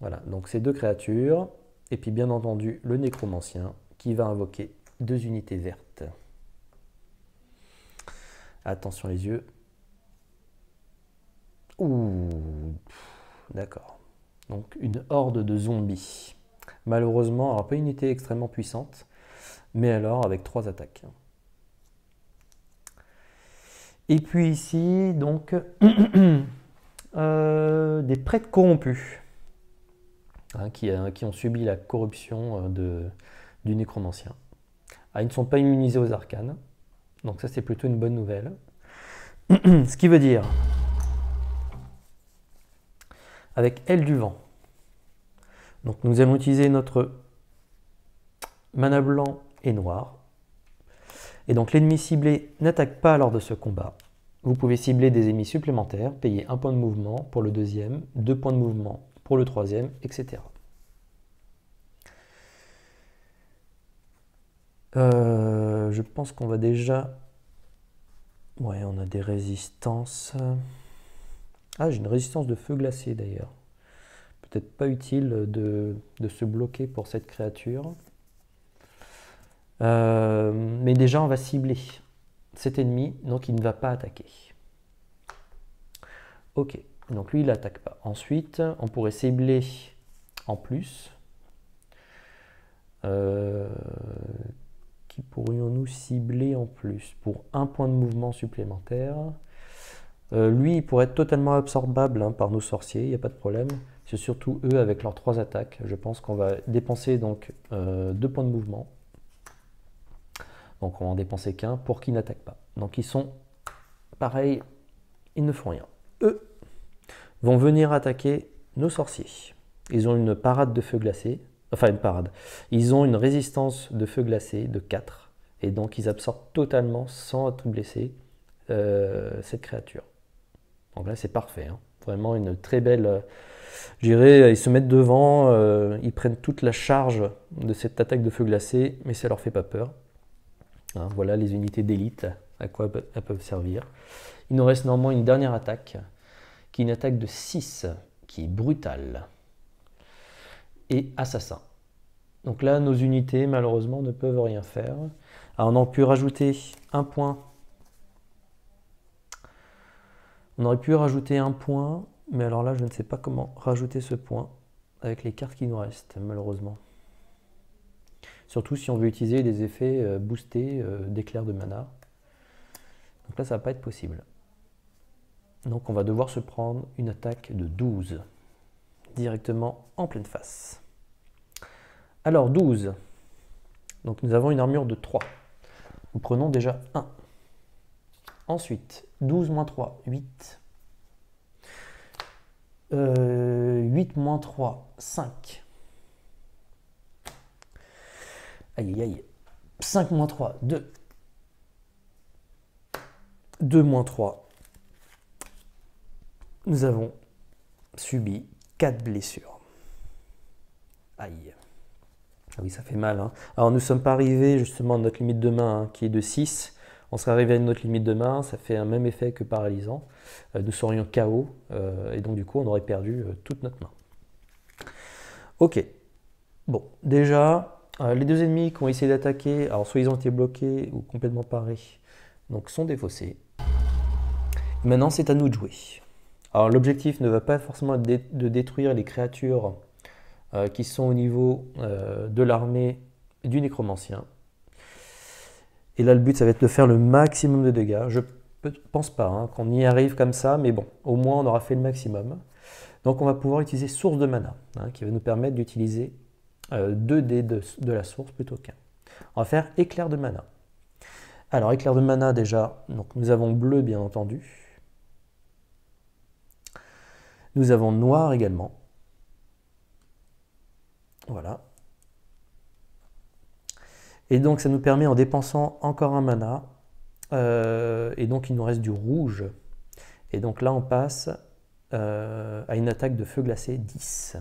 Voilà, donc ces 2 créatures. Et puis bien entendu, le nécromancien qui va invoquer 2 unités vertes. Attention les yeux. Ouh, d'accord. Donc une horde de zombies. Malheureusement, alors pas une unité extrêmement puissante, mais alors avec 3 attaques. Et puis ici, donc, des prêtres corrompus, hein, qui ont subi la corruption du nécromancien. Ah, ils ne sont pas immunisés aux arcanes, donc ça c'est plutôt une bonne nouvelle. Ce qui veut dire, avec Aile du Vent, donc nous allons utiliser notre mana blanc et noir. Et donc l'ennemi ciblé n'attaque pas lors de ce combat. Vous pouvez cibler des ennemis supplémentaires, payer 1 point de mouvement pour le 2e, 2 points de mouvement pour le 3e, etc. Je pense qu'on va déjà... Ouais, on a des résistances. Ah, j'ai une résistance de feu glacé d'ailleurs. Peut-être pas utile de se bloquer pour cette créature. Mais déjà, on va cibler cet ennemi, donc il ne va pas attaquer. Ok, donc lui, il n'attaque pas. Ensuite, on pourrait cibler en plus. Qui pourrions-nous cibler en plus pour 1 point de mouvement supplémentaire? Lui, il pourrait être totalement absorbable hein, par nos sorciers, il n'y a pas de problème. C'est surtout eux avec leurs 3 attaques. Je pense qu'on va dépenser donc 2 points de mouvement. Donc on va en dépenser qu'un pour qu'ils n'attaquent pas. Donc ils sont pareil, ils ne font rien. Eux vont venir attaquer nos sorciers. Ils ont une parade de feu glacé. Enfin une parade. Ils ont une résistance de feu glacé de 4. Et donc ils absorbent totalement, sans être blessés, cette créature. Donc là c'est parfait. Hein. Vraiment une très belle... je dirais, ils se mettent devant, ils prennent toute la charge de cette attaque de feu glacé, mais ça leur fait pas peur. Hein, voilà les unités d'élite, à quoi elles peuvent servir. Il nous reste néanmoins une dernière attaque, qui est une attaque de 6, qui est brutale. Et assassin. Donc là, nos unités, malheureusement, ne peuvent rien faire. Alors, on aurait pu rajouter un point. On aurait pu rajouter un point, mais alors là, je ne sais pas comment rajouter ce point avec les cartes qui nous restent, malheureusement. Surtout si on veut utiliser des effets boostés d'éclairs de mana. Donc là, ça ne va pas être possible. Donc on va devoir se prendre une attaque de 12, directement en pleine face. Alors 12, donc nous avons une armure de 3. Nous prenons déjà 1. Ensuite, 12 moins 3, 8. 8 moins 3, 5. Aïe aïe aïe. 5 moins 3, 2. 2 moins 3. Nous avons subi 4 blessures. Aïe. Ah oui, ça fait mal, hein. Alors nous ne sommes pas arrivés justement à notre limite de main, hein, qui est de 6. On serait arrivé à notre limite de main, ça fait un même effet que paralysant. Nous serions KO, et donc du coup on aurait perdu toute notre main. Ok, bon, déjà, les deux ennemis qui ont essayé d'attaquer, alors soit ils ont été bloqués ou complètement parés, donc sont défaussés. Maintenant c'est à nous de jouer. Alors l'objectif ne va pas forcément être de détruire les créatures qui sont au niveau de l'armée du nécromancien. Et là, le but, ça va être de faire le maximum de dégâts. Je ne pense pas, hein, qu'on y arrive comme ça, mais bon, au moins on aura fait le maximum. Donc on va pouvoir utiliser source de mana, hein, qui va nous permettre d'utiliser 2 dés de la source plutôt qu'un. On va faire éclair de mana. Alors éclair de mana déjà, donc nous avons bleu bien entendu. Nous avons noir également. Voilà. Et donc ça nous permet, en dépensant encore un mana, et donc il nous reste du rouge. Et donc là on passe à une attaque de feu glacé 10.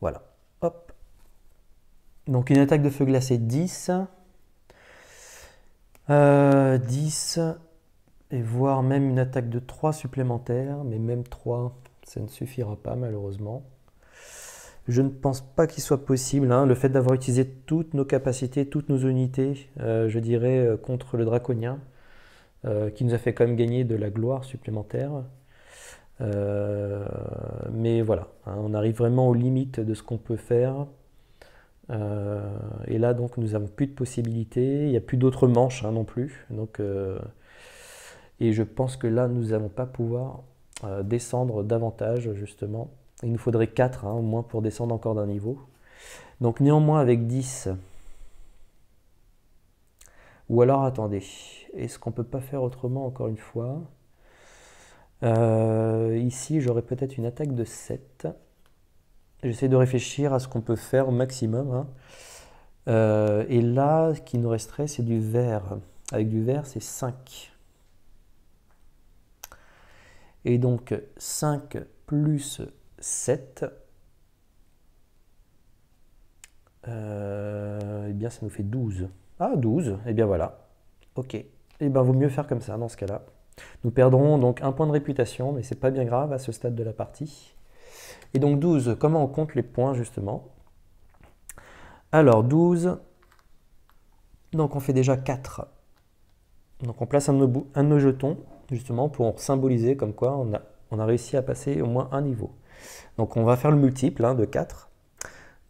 Voilà, hop. Donc une attaque de feu glacé 10. 10, et voire même une attaque de 3 supplémentaires, mais même 3, ça ne suffira pas malheureusement. Je ne pense pas qu'il soit possible, hein, le fait d'avoir utilisé toutes nos capacités, toutes nos unités, je dirais, contre le draconien, qui nous a fait quand même gagner de la gloire supplémentaire. Mais voilà, hein, on arrive vraiment aux limites de ce qu'on peut faire. Et là, donc, nous n'avons plus de possibilités. Il n'y a plus d'autres manches, hein, non plus. Donc, et je pense que là, nous n'allons pas pouvoir descendre davantage, justement. Il nous faudrait 4, hein, au moins, pour descendre encore d'un niveau. Donc néanmoins, avec 10... Ou alors, attendez, est-ce qu'on ne peut pas faire autrement, encore une fois? Ici, j'aurais peut-être une attaque de 7. J'essaie de réfléchir à ce qu'on peut faire au maximum, hein. Et là, ce qui nous resterait, c'est du vert. Avec du vert, c'est 5. Et donc, 5 plus 7, eh bien, ça nous fait 12. Ah, 12, et bien voilà. Ok. Et bien, vaut mieux faire comme ça, dans ce cas-là. Nous perdrons donc un point de réputation, mais c'est pas bien grave à ce stade de la partie. Et donc 12, comment on compte les points, justement? Alors, 12, donc on fait déjà 4. Donc on place un de nos jetons, justement, pour symboliser comme quoi on a réussi à passer au moins un niveau. Donc on va faire le multiple, hein, de 4.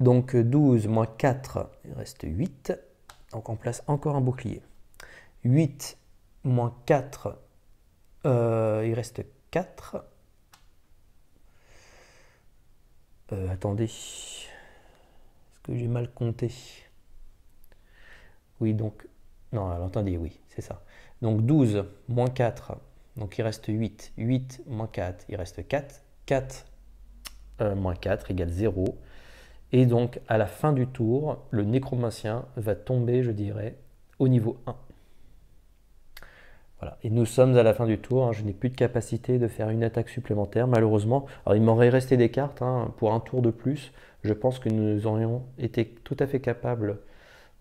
Donc 12 moins 4, il reste 8. Donc on place encore un bouclier. 8 moins 4, il reste 4. Attendez, est-ce que j'ai mal compté? Oui, donc... Non, alors attendez, oui, c'est ça. Donc 12 moins 4, donc il reste 8. 8 moins 4, il reste 4. 4 moins 4 égale 0. Et donc, à la fin du tour, le nécromancien va tomber, je dirais, au niveau 1. Voilà. Et nous sommes à la fin du tour, hein. Je n'ai plus de capacité de faire une attaque supplémentaire, malheureusement. Alors, il m'aurait resté des cartes, hein, pour un tour de plus. Je pense que nous aurions été tout à fait capables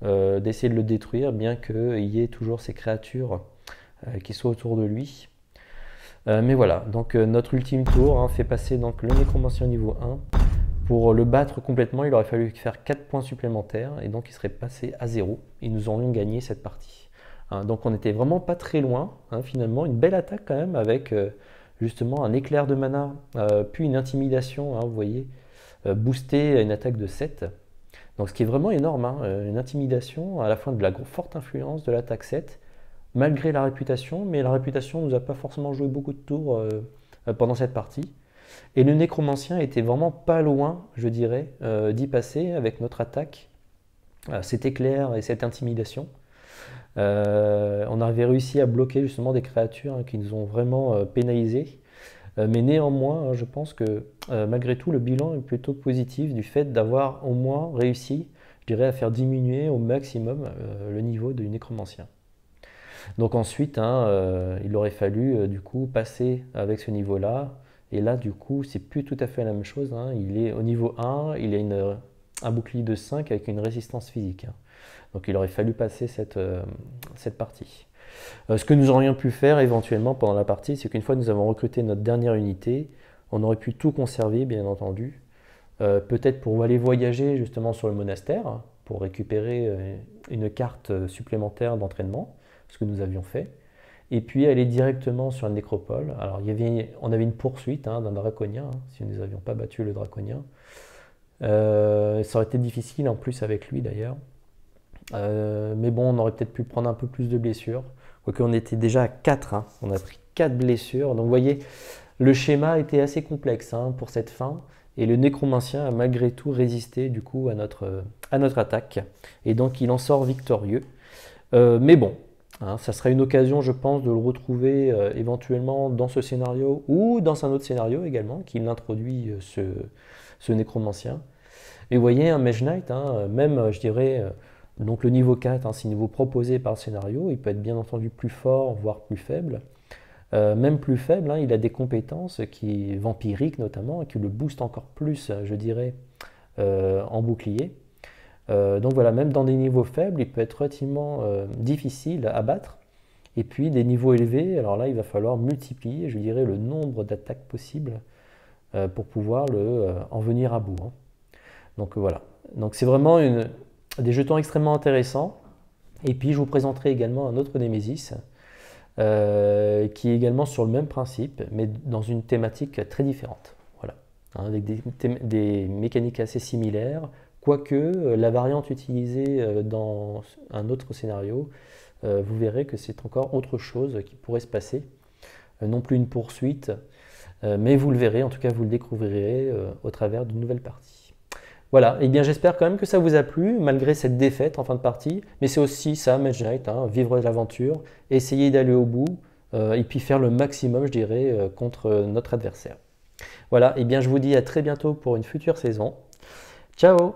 d'essayer de le détruire, bien qu'il y ait toujours ces créatures qui soient autour de lui. Mais voilà, donc notre ultime tour, hein, fait passer donc, le nécromancien au niveau 1. Pour le battre complètement, il aurait fallu faire 4 points supplémentaires et donc il serait passé à 0 et nous aurions gagné cette partie. Hein, donc on n'était vraiment pas très loin, hein, finalement. Une belle attaque quand même avec justement un éclair de mana, puis une intimidation, hein, vous voyez, boosté à une attaque de 7. Donc ce qui est vraiment énorme, hein, une intimidation à la fois de la forte influence de l'attaque 7, malgré la réputation, mais la réputation ne nous a pas forcément joué beaucoup de tours pendant cette partie. Et le nécromancien était vraiment pas loin, je dirais, d'y passer avec notre attaque, cet éclair et cette intimidation. On avait réussi à bloquer justement des créatures, hein, qui nous ont vraiment pénalisés. Mais néanmoins, hein, je pense que malgré tout, le bilan est plutôt positif du fait d'avoir au moins réussi, je dirais, à faire diminuer au maximum le niveau du nécromancien. Donc ensuite, hein, il aurait fallu du coup passer avec ce niveau-là Et là, du coup, c'est plus tout à fait la même chose, hein. Il est au niveau 1, il a un bouclier de 5 avec une résistance physique, hein. Donc il aurait fallu passer cette partie. Ce que nous aurions pu faire éventuellement pendant la partie, c'est qu'une fois que nous avons recruté notre dernière unité, on aurait pu tout conserver, bien entendu. Peut-être pour aller voyager justement sur le monastère, pour récupérer une carte supplémentaire d'entraînement, ce que nous avions fait. Et puis aller directement sur la nécropole. Alors on avait une poursuite, hein, d'un draconien, hein, si nous n'avions pas battu le draconien. Ça aurait été difficile en plus avec lui d'ailleurs. Mais bon, on aurait peut-être pu prendre un peu plus de blessures. Quoique on était déjà à 4, hein. On a pris 4 blessures. Donc vous voyez, le schéma était assez complexe, hein, pour cette fin. Et le nécromancien a malgré tout résisté du coup à notre attaque. Et donc il en sort victorieux. Mais bon, hein, ça sera une occasion, je pense, de le retrouver éventuellement dans ce scénario ou dans un autre scénario également, qui introduit ce nécromancien. Et vous voyez, un Mage Knight, hein, même, je dirais, donc le niveau 4, hein, c'est le niveau proposé par le scénario, il peut être bien entendu plus fort, voire plus faible. Même plus faible, hein, il a des compétences vampiriques notamment, qui le boostent encore plus, je dirais, en bouclier. Donc voilà, même dans des niveaux faibles, il peut être relativement difficile à battre. Et puis des niveaux élevés, alors là, il va falloir multiplier, je dirais, le nombre d'attaques possibles pour pouvoir en venir à bout, hein. Donc voilà, donc c'est vraiment des jetons extrêmement intéressants. Et puis je vous présenterai également un autre Némésis, qui est également sur le même principe, mais dans une thématique très différente. Voilà, hein, avec des mécaniques assez similaires, quoique la variante utilisée dans un autre scénario, vous verrez que c'est encore autre chose qui pourrait se passer. Non plus une poursuite, mais vous le verrez, en tout cas vous le découvrirez au travers d'une nouvelle partie. Voilà, et bien j'espère quand même que ça vous a plu, malgré cette défaite en fin de partie. Mais c'est aussi ça, Mage Knight, hein, vivre l'aventure, essayer d'aller au bout, et puis faire le maximum, je dirais, contre notre adversaire. Voilà, et bien je vous dis à très bientôt pour une future saison. Ciao!